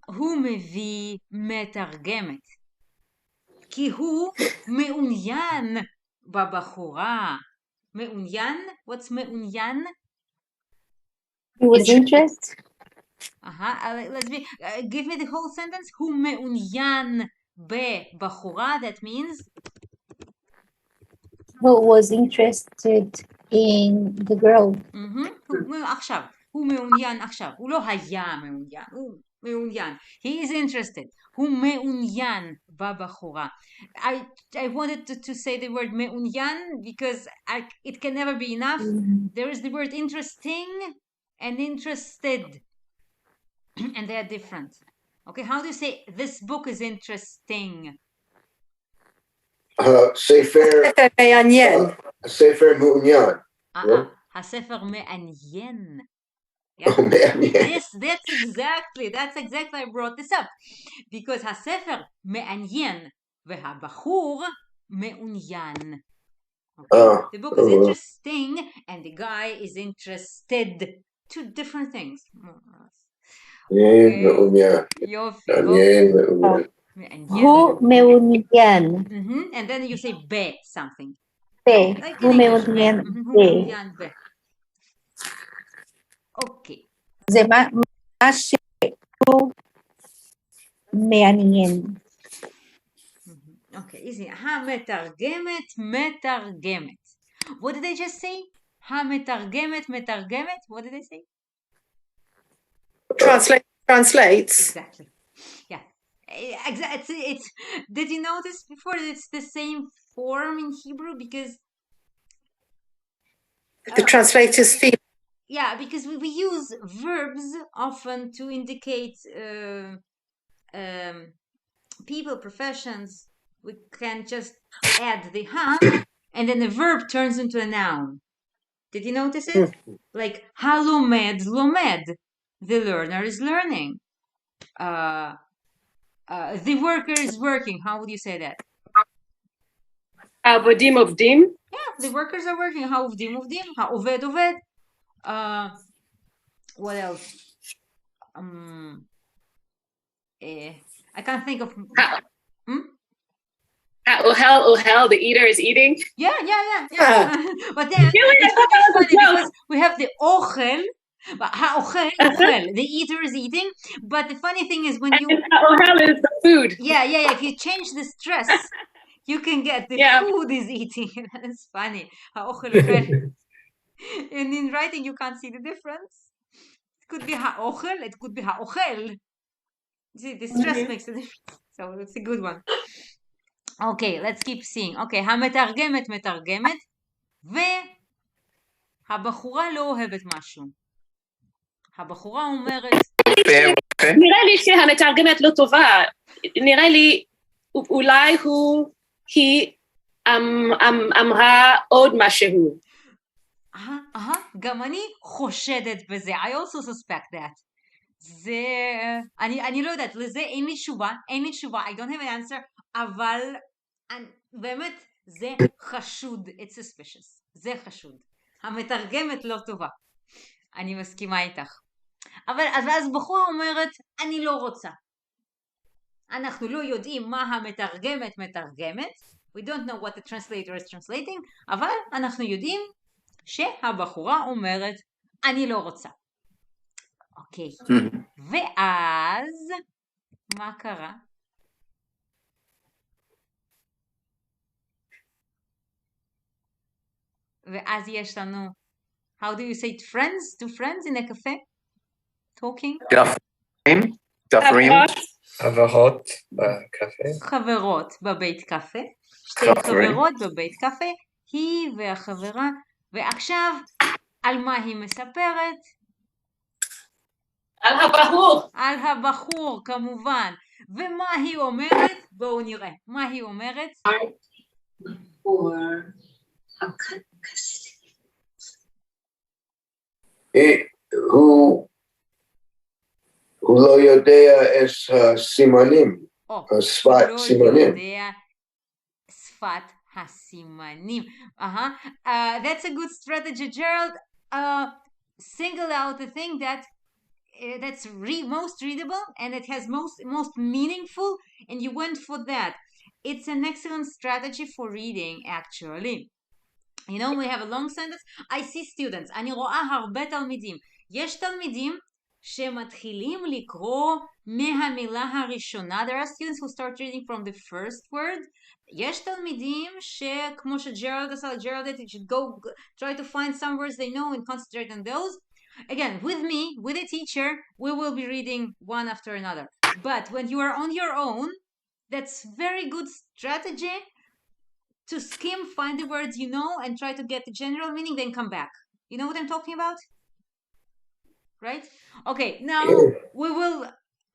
הוא מביא מתרגמת. כי הוא מעוניין בבחורה. מעוניין? What's מעוניין? He was interested. Let's be. Give me the whole sentence. הוא מעוניין בבחורה. That means? Who was interested in the girl. עכשיו. הוא מעוניין עכשיו. הוא לא היה מעוניין. הוא מעוניין. He is interested. הוא מעוניין בבחורה. I wanted to say the word מעוניין because it can never be enough. There is the word interesting and interested. And they are different. Okay, how do you say this book is interesting? ספר מעניין. ספר מעוניין. הספר מעניין. מעניין. Yes, that's exactly I brought this up. Because הספר מעניין והבחור מעוניין. Okay? The book is interesting and the guy is interested. Two different things. מעוניין. יופי. מעניין. הוא מעוניין. And then you say ב something. Like הוא in English. מעוניין הוא ב. מעוניין ב. אוקיי. זה מה שהוא מעניין. אוקיי, easy. המתרגמת מתרגמת. What did I just say? המתרגמת מתרגמת. What did I say? Translates. Exactly. Yeah. Exactly. It's. Did you notice before that it's the same form in Hebrew because The translators feel. Yeah, because we use verbs often to indicate people, professions. We can just add the ha, and then the verb turns into a noun. Did you notice it? Like halomed lomed, the learner is learning. The worker is working. How would you say that? עבודים עובדים. Yeah, the workers are working. העובדים עובדים. העובד עובד. What else? I can't think of. Ohel, the eater is eating. Yeah. But then it's funny because we have the ochel, but האוכל, the eater is eating. But the funny thing is when you Ohel is the food. Yeah. If you change the stress, you can get the food is eating. That's funny. האוכל אוכל. And in writing, you can't see the difference. It could be האוכל, it could be האוכל. See, the stress makes a difference. So it's a good one. Okay, let's keep seeing. Okay, המתרגמת מתרגמת, והבחורה לא אוהבת משהו. הבחורה אומרת... נראה לי שהמתרגמת לא טובה. נראה לי אולי היא אמרה עוד משהו. גם אני חושדת בזה. I also suspect that. זה... אני לא יודעת, לזה אין לי תשובה. I don't have an answer, אבל באמת זה חשוד. It's suspicious. זה חשוד. המתרגמת לא טובה. אני מסכימה איתך. אבל אז בחורה אומרת, אני לא רוצה. אנחנו לא יודעים מה המתרגמת מתרגמת. We don't know what the translator is translating, אבל אנחנו יודעים שהבחורה אומרת, אני לא רוצה. אוקיי. ואז, מה קרה? ואז יש לנו, how do you say it? Friends? To friends in a cafe? Talking? דפרים. חברות בקפה. חברות בבית קפה. שתי חברות בבית קפה. היא והחברה. ועכשיו, על מה היא מספרת? על הבחור. על הבחור, כמובן. ומה היא אומרת? בואו נראה. מה היא אומרת? הוא לא יודע את הסימנים, שפת סימנים. הוא לא יודע שפת הסימנים. That's a good strategy, Gerald. Single out the thing that's most readable and it has most meaningful, and you went for that. It's an excellent strategy for reading, actually. You know, we have a long sentence. I see students. אני רואה הרבה תלמידים. יש תלמידים שמתחילים לקרוא מהמילה הראשונה. There are students who start reading from the first word. יש תלמידים שכמו שג'רלד עשה, ג'רלד, you should go try to find some words they know and concentrate on those. Again, with me, with a teacher, we will be reading one after another. But when you are on your own, that's very good strategy to skim, find the words you know, and try to get the general meaning, then come back. You know what I'm talking about? Right? Okay, now we will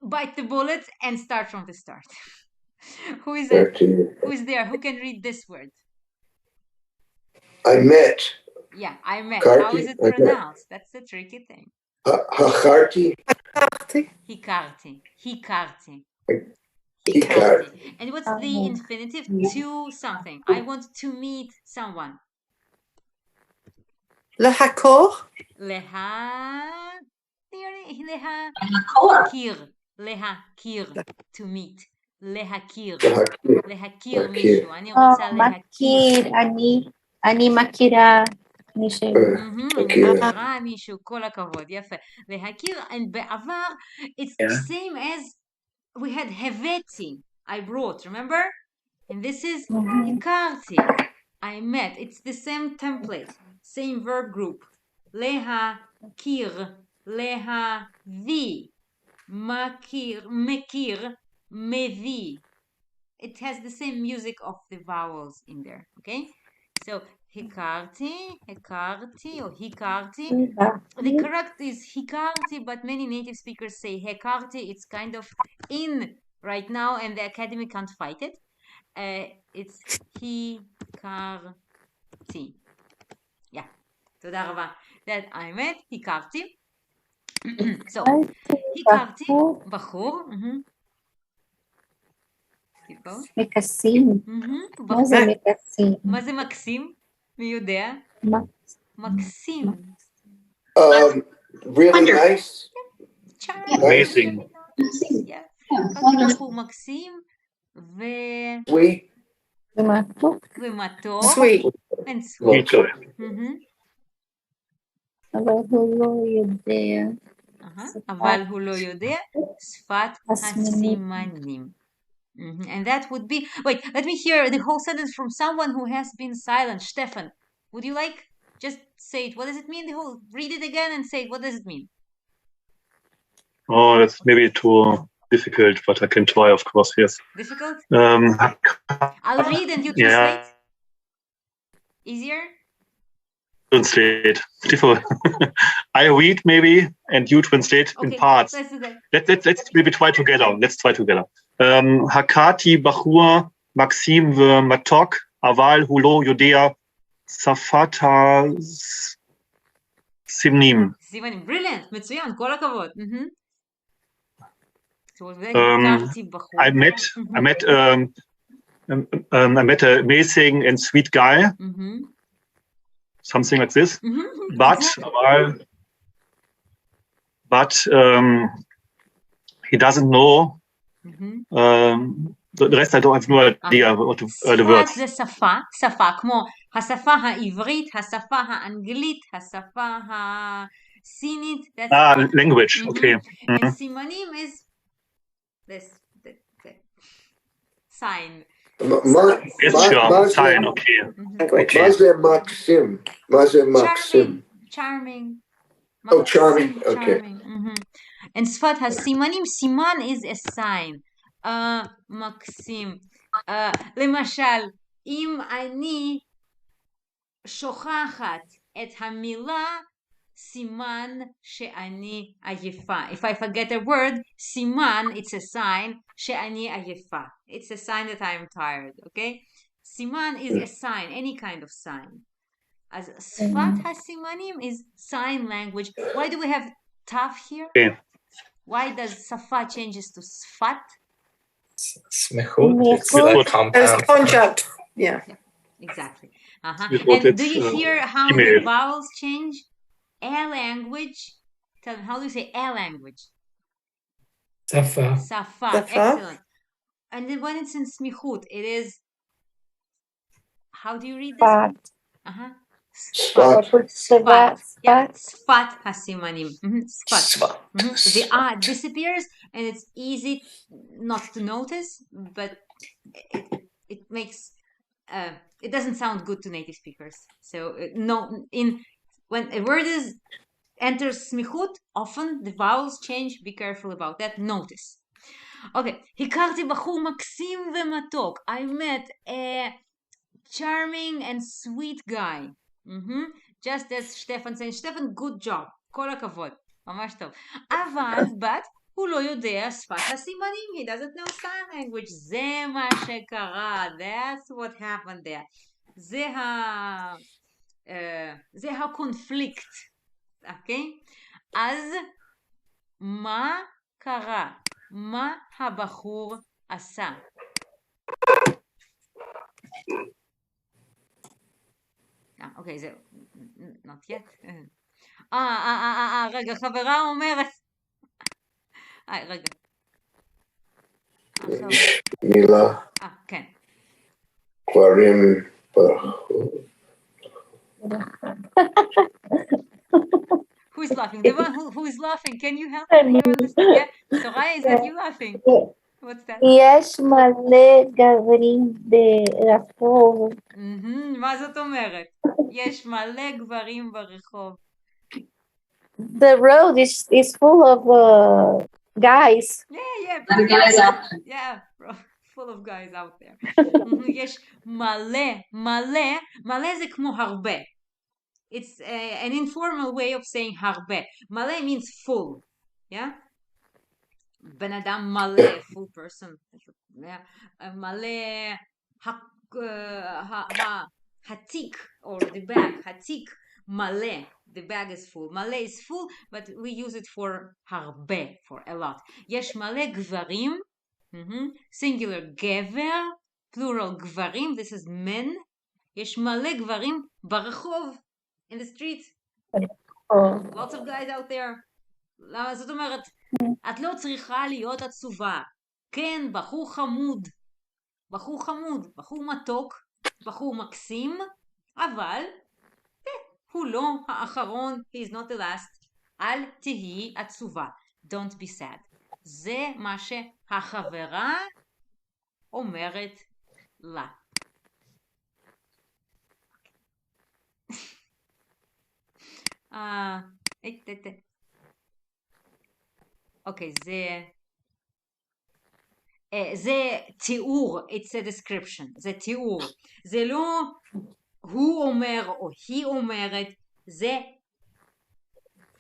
bite the bullet and start from the start. Who is it? Who is there? Who can read this word? I met. Yeah, I met. Karti, How is it pronounced? That's the tricky thing. Hakarti. Hikarti. Hikarti. Hikarti. And what's the infinitive? To something. I want to meet someone. Lehakor. להכיר. To meet. להכיר מישהו. אני רוצה להכיר. אני מכירה מישהו. אני מכירה מישהו, כל הכבוד, יפה. להכיר, בעבר, it's the same as we had הבאתי, I brought, remember? And this is הכרתי, I met. It's the same template, same verb group. להכיר, להביא, מכיר, מביא. It has the same music of the vowels in there, okay? So, הכרתי, or הכרתי. The correct is הכרתי, but many native speakers say הכרתי. It's kind of in right now, and the academy can't fight it. It's הכרתי. Yeah, תודה רבה. That I met, הכרתי. So, הכרתי, בחור. מקסים. מה זה מקסים? מה זה מקסים? מי יודע? מקסים. Really nice. Amazing. בחור מקסים Sweet. ומתוק. Sweet. And sweet. אבל הוא לא יודע. אבל הוא לא יודע שפת הסימנים. And that would be, wait, let me hear the whole sentence from someone who has been silent. Stefan, would you like, just say it. What does it mean? Read it again and say it. What does it mean? Oh, that's maybe too difficult, but I can try, of course, yes. Difficult? I'll read and you translate. Easier? Translate. Difficult. I read maybe, and you translate in parts. Let's do that. Let's maybe try together. Let's try together. Hakati Bahur Maxim Matok Aval Hulo Yodea Safata Simnim. סימנים. Brilliant. מצוין. כל הכבוד. I met an amazing and sweet guy. Something like this. But he doesn't know. The rest I don't have no idea what the words. זה שפה, כמו השפה העברית, השפה האנגלית, השפה הסינית. Language, okay. And סימנים is this sign. Sign, okay. Maxim. Charming. Oh, charming. Okay. And שפת הסימנים, סימן is a sign. מקסים. למשל, אם אני שוכחת את המילה, סימן שאני עייפה. If I forget a word, סימן, it's a sign, שאני עייפה. It's a sign that I am tired, okay? סימן is a sign, any kind of sign. אז שפת הסימנים is sign language. Why do we have taf here? Okay. Why does שפה changes to שפת? Smechut. It's like compound. Conjunct. Yeah. Exactly. And do you hear how the vowels change? A language. Tell them, how do you say a language? Safa. Safa. Excellent. And then when it's in smichut, it is. How do you read this? Sfat. Sfat. Yeah. Sfat hasimanim. Sfat. The ah disappears, and it's easy not to notice, but it makes it doesn't sound good to native speakers. So when a word is enters סמיכות, often the vowels change, be careful about that, notice. אוקיי, הכרתי בחור מקסים ומתוק. I met a charming and sweet guy. Just as Stefan said, Stefan, good job. כל הכבוד. ממש טוב. אבל, but, הוא לא יודע שפת הסימנים. He doesn't know sign language. זה מה שקרה. That's what happened there. זה הקונפליקט. אוקיי? אז, מה קרה? מה הבחור עשה? אוקיי, זהו. Not yet. רגע, חברה אומרת. רגע. יש מילה. כן. גברים ברחוב. Who is laughing? The one who is laughing. Can you help me? You understand? Yeah. Soraya, is that you laughing? What's that? יש מלא גברים ברחוב. מה זאת אומרת? יש מלא גברים ברחוב. The road is full of guys. Yeah, full of guys out there. יש מלא זה כמו הרבה. It's an informal way of saying הרבה. מלא means full. Yeah? בן אדם מלא, full person. מלא, התיק, or the bag, התיק מלא. The bag is full. מלא is full, but we use it for הרבה, for a lot. יש מלא גברים, singular גבר, plural גברים, this is men. יש מלא גברים ברחוב, in the street. Lots of guys out there. למה זאת אומרת, את לא צריכה להיות עצובה. כן, בחור חמוד, בחור מתוק, בחור מקסים, אבל הוא לא האחרון, he is not the last. אל תהי עצובה. Don't be sad. זה מה שהחברה אומרת לה. אוקיי, זה תיאור, it's a description, זה תיאור. זה לא הוא אומר או היא אומרת, זה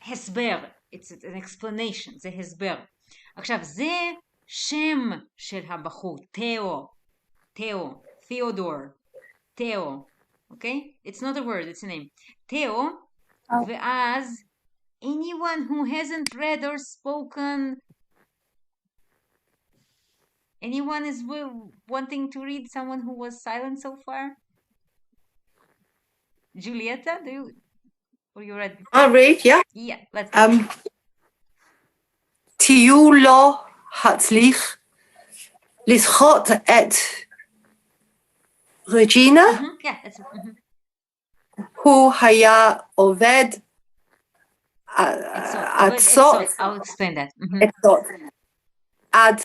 הסבר, it's an explanation, זה הסבר. עכשיו, זה שם של הבחור, תיאו, אוקיי? It's not a word, it's a name. תיאו, ואז anyone who hasn't read or spoken, anyone is wanting to read, someone who was silent so far? Julieta, do you, or you read? I'll read, yeah. Yeah, let's go. תהיו לו הצליח לסחוט את רג'ינה. Yeah, that's הוא היה עובד עצות. I'll explain that. עצות. עד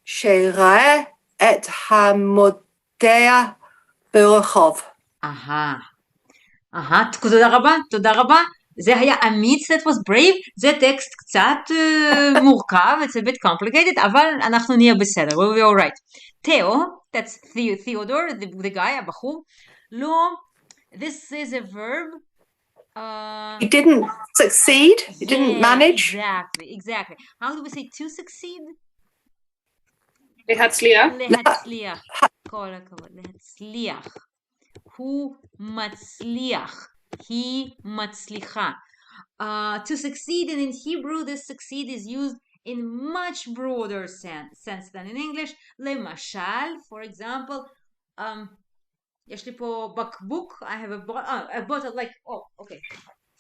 שראה את המודע ברחוב. תודה רבה. זה היה אמיץ, that was brave. זה טקסט קצת מורכב, it's a bit complicated, אבל אנחנו נהיה בסדר, we'll be all right. תיאו, that's Theodore, the guy, הבחור. לא, this is a verb. He didn't succeed, he didn't manage. Exactly. How do we say to succeed? להצליח. כל הכבוד, להצליח. הוא מצליח. היא מצליחה. To succeed, and in Hebrew this succeed is used in much broader sense than in English. למשל, for example, יש לי פה בקבוק, I have a bottle, like, oh, okay.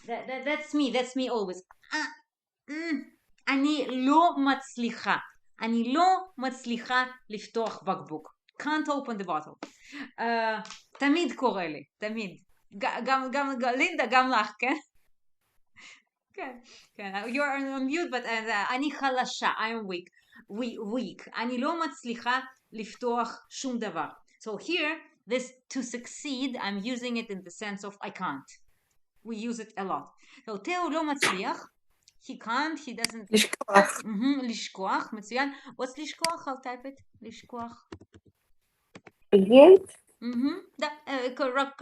That's me always. אני לא מצליחה לפתוח בקבוק. Can't open the bottle. תמיד קורה לי, תמיד. גם לינדה, גם לך, כן? כן, you're on mute, but אני חלשה, I'm weak. אני לא מצליחה לפתוח שום דבר. So here, this to succeed, I'm using it in the sense of I can't. we use it a lot. So תיאו לא מצליח. He can't, he doesn't. לשכוח. לשכוח, מצוין. What's לשכוח? I'll type it. לשכוח. Forget. Correct.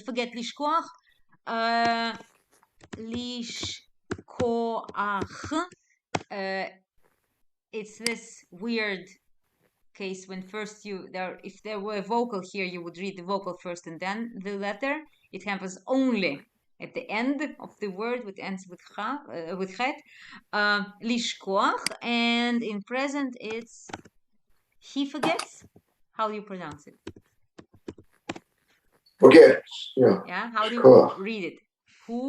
Forget לשכוח. לשכוח. It's this weird case when first if there were a vocal here, you would read the vocal first and then the letter. It happens only at the end of the word, which ends with chet. Lishkoach, and in present it's he forgets. How do you pronounce it? Forgets. Yeah. Yeah. How do you read it? He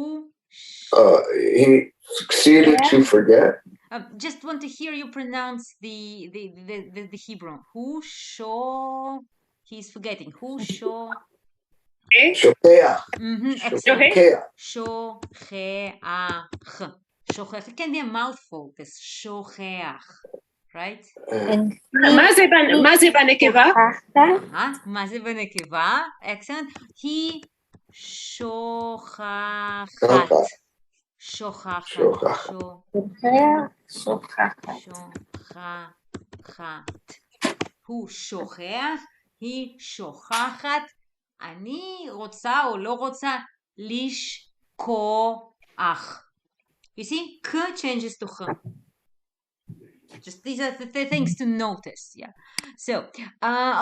succeeded to forget. Just want to hear you pronounce the Hebrew. He's forgetting. Shokeach. Excellent. Shocheach. It can be a mouthful, this shocheach, right? מה זה בנקבה? מה זה בנקבה? Excellent. He שוכחת. הוא שוכח, היא שוכחת. אני רוצה או לא רוצה לשכוח. You see, k changes to ch. Just these are the things to notice. Yeah. So,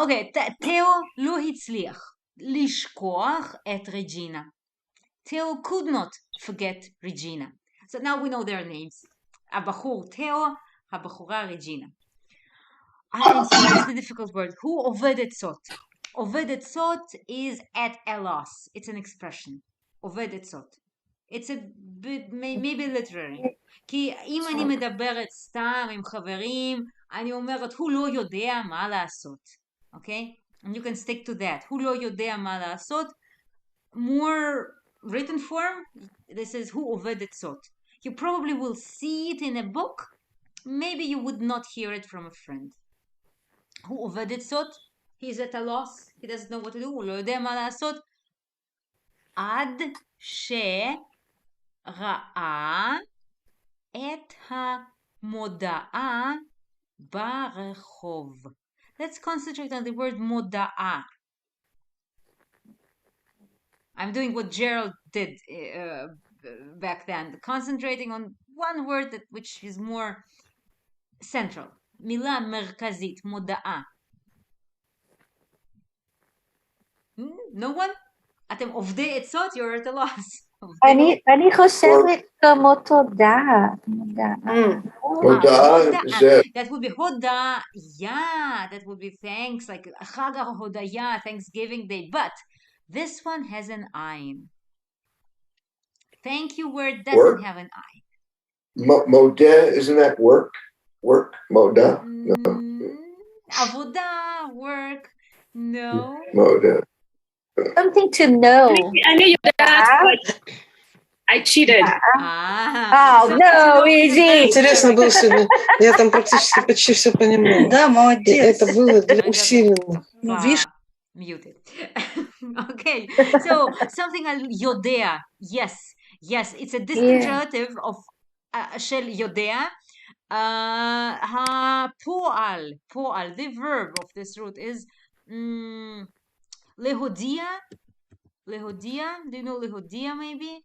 okay. תיאו לא הצליח לשכוח את רג'ינה. Theo could not forget Regina. So now we know their names. הבחור Theo, הבחורה Regina. And here's the difficult word. Who עובד עצות? עובד עצות is at a loss. It's an expression. עובד עצות. It's a bit, maybe literary. כי אם אני מדברת סתם עם חברים, אני אומרת, הוא לא יודע מה לעשות. Okay? And you can stick to that. הוא לא יודע מה לעשות. More written form, this is who עובד עצות. You probably will see it in a book. Maybe you would not hear it from a friend. who עובד עצות, he's at a loss, he doesn't know what to do, הוא לא יודע מה לעשות, עד שראה את המודעה ברחוב. Let's concentrate on the word מודעה. I'm doing what Gerald did back then, concentrating on one word which is more central. מילה מרכזית, מודעה. No one? אתם עובדי עצות? You're at a loss. אני חושבת כמו תודה. That would be הודיה. That would be thanks, like חג ההודיה, Thanksgiving Day. But this one has an ayin. Thank you word doesn't have an ayin. Modeh, isn't that work? Work, moda? No. Avodah, work, no. Modeh. Something to know. I knew you would ask, but I cheated. Oh, no, easy. Интересно было сегодня. Я там практически почти все понимала. Да, молодец. Это было усиленно. Видишь? Muted. Okay, so something like yodea. Yes, it's a distant relative of shel yodea. Poal, the verb of this root is lehodia. Lehodia, do you know lehodia maybe?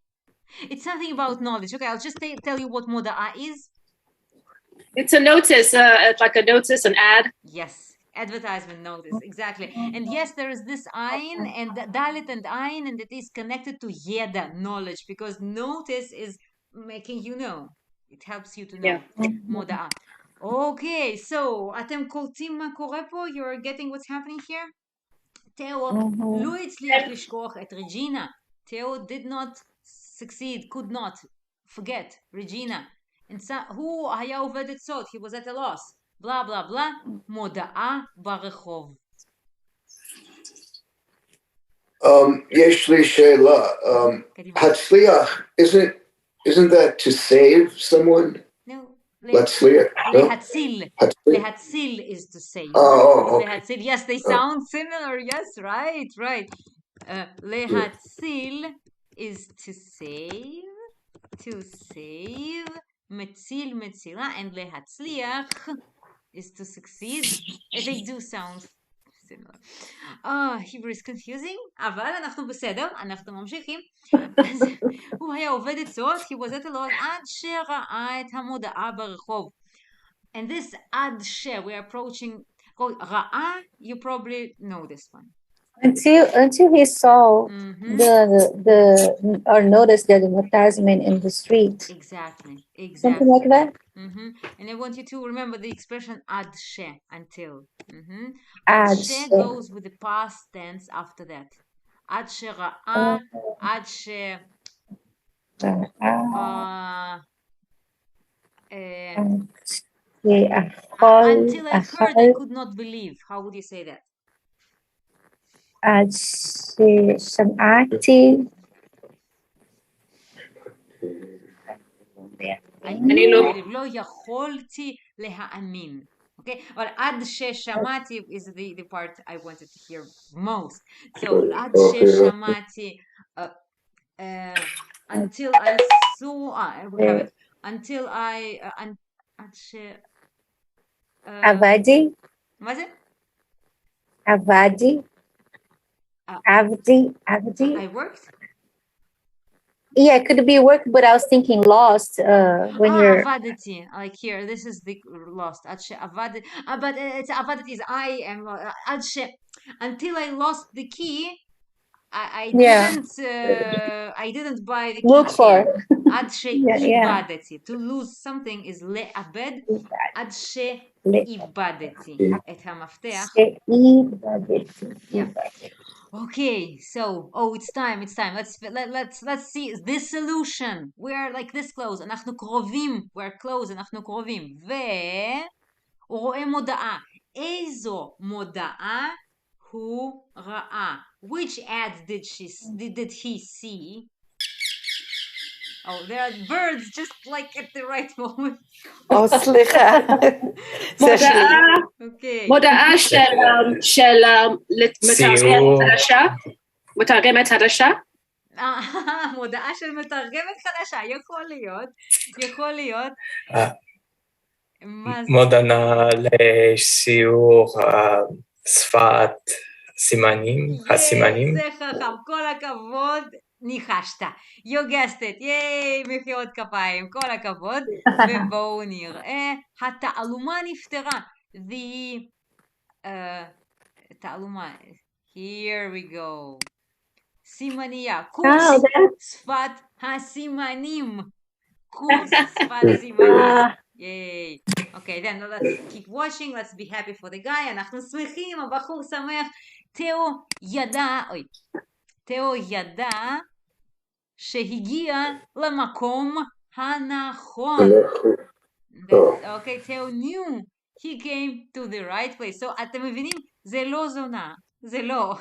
It's something about knowledge. Okay, I'll just tell you what moda'a is. It's a notice, like a notice, an ad. Yes, advertisement notice, exactly. And yes, there is this ayin and dalit and ayin, and it is connected to yeda, knowledge, because notice is making you know. It helps you to know. Moda'a. Okay, so אתם קולטים מה קורה פה? You're getting what's happening here? תיאו לא הצליח לשכוח את רג'ינה. תיאו did not succeed, could not forget Regina. And so, הוא היה עובד עצות, he was at a loss. בלה בלה בלה, מודעה ברחוב. יש לי שאלה. הצליח, isn't that to save someone? No. להצליח? להציל. להציל is to save. Oh, okay. להציל. Yes, they sound similar. Yes, right. להציל is to save, מציל, מצילה, and להצליח is to succeed. They do sound similar. Hebrew is confusing, אבל אנחנו בסדר, אנחנו ממשיכים. אז הוא היה עובד עצות, he was at a loss, עד שראה את המודעה ברחוב. And this עד ש, we're approaching, ראה, you probably know this one. Until he saw or noticed the advertisement in the street. Exactly. Something like that. And I want you to remember the expression ad she, until. Ad she she goes with the past tense after that. Ad she ra'a, ad she until I heard, I could not believe. How would you say that? עד ששמעתי לא יכולתי להאמין. Okay, אבל עד ששמעתי is the part I wanted to hear most. So עד ששמעתי until I saw we have it until I עד ש עבדי מה זה? עבדי I worked? Yeah, it could be work, but I was thinking lost when you're עבדתי, like here, this is the lost. עד שעבדתי, but it's עבדתי is I am עד ש until I lost the key, I didn't buy the key. Look for. עד שאיבדתי. To lose something is לאבד. עד שאיבדתי את המפתח. Okay, so it's time. Let's see this solution. We are like this close. אנחנו קרובים. We're close. אנחנו קרובים. הוא רואה מודעה. איזו מודעה הוא ראה? Which ads did he see? Oh, there are birds just like at the right moment. סליחה. מודעה של מתרגמת חדשה. מודעה של מתרגמת חדשה, יכול להיות. מודעה לשיעור שפת הסימנים. זה חכם, כל הכבוד, ניחשת. You guessed it, ייי, מחיאות כפיים, כל הכבוד. ובואו נראה, התעלומה נפתרה. תעלומה, here we go. סימניה, קורס שפת הסימנים. קורס שפת סימנים. Yay. Okay, then let's keep watching. Let's be happy for the guy. אנחנו שמחים, הבחור שמח. תאו ידע שהגיע למקום הנכון. Okay, תאו knew he came to the right place. So אתם מבינים? זה לא זונה. זה לא.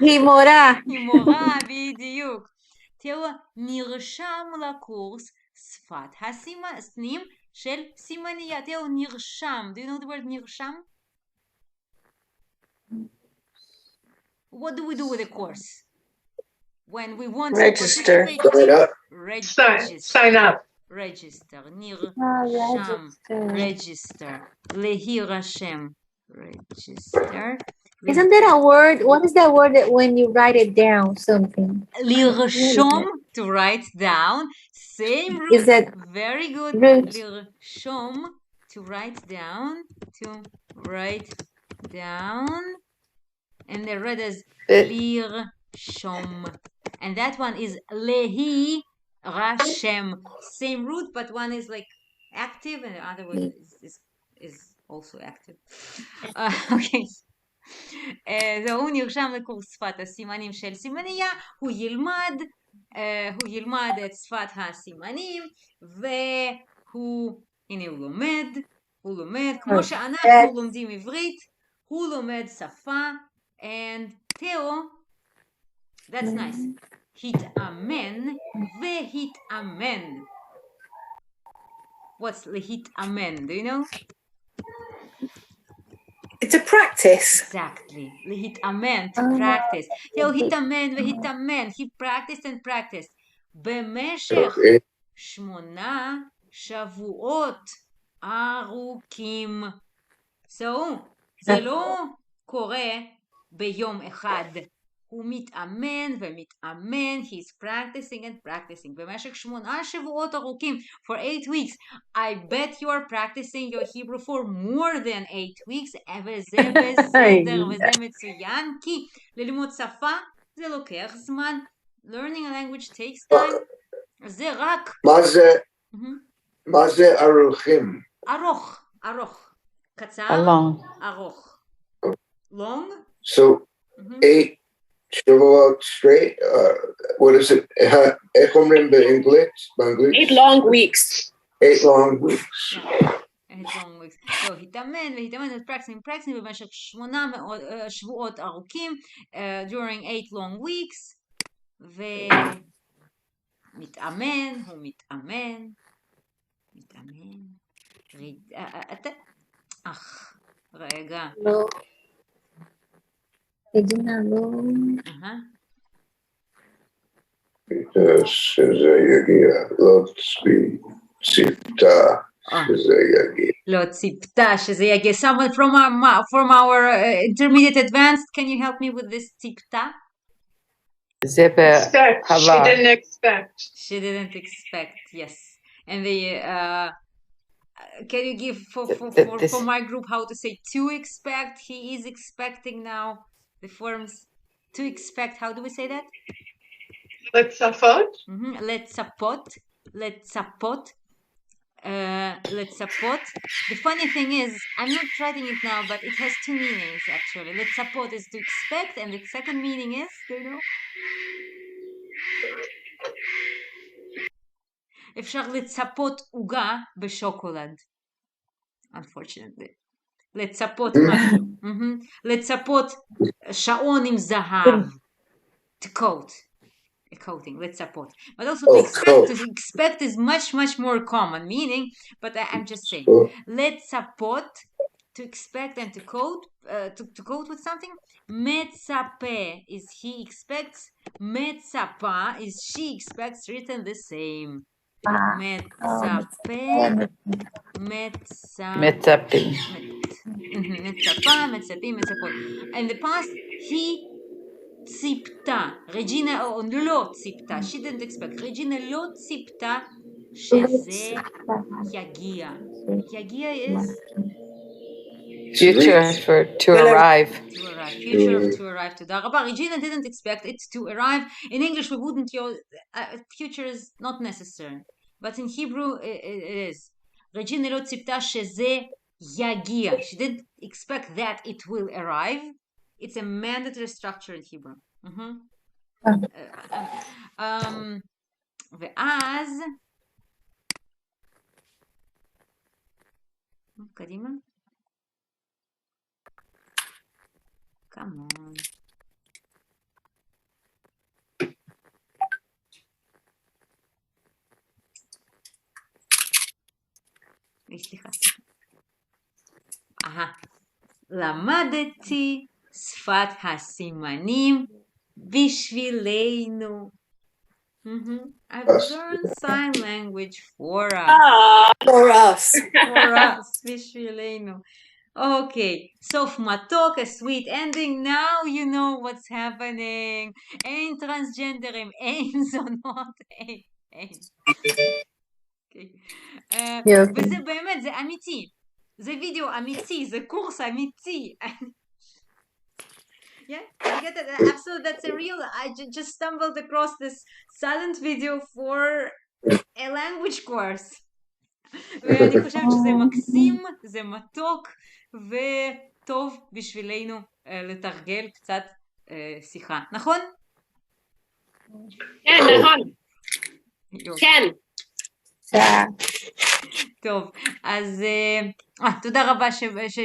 היא מורה. היא מורה, בדיוק. תאו נרשם לקורס שפת הסימנים של סימניה. תאו נרשם. Do you know the word נרשם? What do we do with a course? When we want register. Sign up. Register. נרשם. Register. להירשם. Register. Isn't that a word? What is that word that when you write it down something? לרשום, to write down. Same root. Is that very good? Root. לרשום, to write down. And the red is לרשום. And that one is להירשם. Same root, but one is like active and the other one is also active. Okay. הוא נרשם לקורס שפת הסימנים של סימניה, הוא ילמד את שפת הסימנים, הנה הוא לומד, כמו שאנחנו לומדים עברית, הוא לומד שפה, and תאו, that's nice, התאמן והתאמן. What's להתאמן? Do you know? It's a practice. Exactly. להתאמן, to practice. הוא התאמן והתאמן. He practiced and practiced. במשך 8 שבועות ארוכים. So, זה לא קורה ביום אחד. הוא מתאמן ומתאמן, he's practicing and practicing. במשך 8 שבועות ארוכים, for 8 weeks. I bet you are practicing your Hebrew for more than 8 weeks, וזה בסדר, וזה מצוין, כי ללמוד שפה זה לוקח זמן. Learning a language takes time. זה רק... מה זה ארוכים? ארוך. קצר, ארוך. Long? So, 8 שבועות straight, what is it? איך אומרים באנגלית? 8 long weeks. 8 long weeks. Yeah. 8 long weeks. So, התאמן practicing במשך 8 שבועות ארוכים, during 8 long weeks, ומתאמן, הוא מתאמן. רגע. לא. רגינה לא. שזה יגיע, לא ציפתה שזה יגיע. לא ציפתה שזה יגיע. Someone from our intermediate advanced, can you help me with this ציפתה? She didn't expect. She didn't expect, yes. And the can you give for my group how to say to expect? He is expecting now. The forms to expect. How do we say that? לצפות. לצפות. The funny thing is, I'm not writing it now, but it has 2 meanings actually. לצפות is to expect, and the second meaning is, do you know? אפשר לצפות עוגה בשוקולד. Unfortunately. לצפות משהו. לצפות שעון עם זהב. To coat. A coating. לצפות. But also to expect is much more common meaning, but I'm just saying. לצפות, to expect and to coat, to coat with something. מצפה is he expects. מצפה is she expects, written the same. מצפים. In the past, he ציפתה. רג'ינה לא ציפתה. She didn't expect. רג'ינה לא ציפתה שזה יגיע. יגיע is future for to arrive. Future of to arrive. תודה רבה. Regina didn't expect it to arrive. In English we wouldn't use future is not necessary. But in Hebrew it is. Regina לא ציפתה שזה יגיע. She didn't expect that it will arrive. It's a mandatory structure in Hebrew. ואז קדימה. Come on. סליחה. למדתי שפת הסימנים בשבילנו. I've learned sign language for us. For us. בשבילנו. Okay, סוף מתוק, a sweet ending. Now you know what's happening. אין טרנסג'נדרים, אין זונות, אין. וזה באמת, זה אמיתי. זה וידאו אמיתי, זה קורס אמיתי. Yeah, you get it? Absolutely, that's a real. I just stumbled across this silent video for a language course. ואני חושבת שזה מקסים, זה מתוק וטוב בשבילנו לתרגל קצת שיחה, נכון? כן, נכון. כן. טוב, אז תודה רבה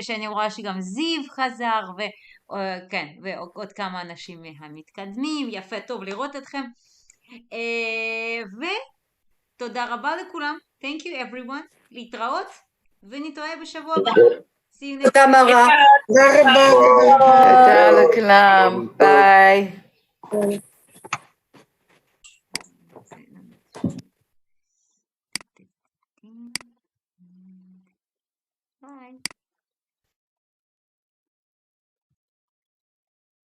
שאני רואה שגם זיו חזר כן, ועוד כמה אנשים המתקדמים, יפה, טוב לראות אתכם, ותודה רבה לכולם, thank you everyone, להתראות ונתראה בשבוע הבא. See you next תודה רבה. תודה רבה. לכולם. ביי.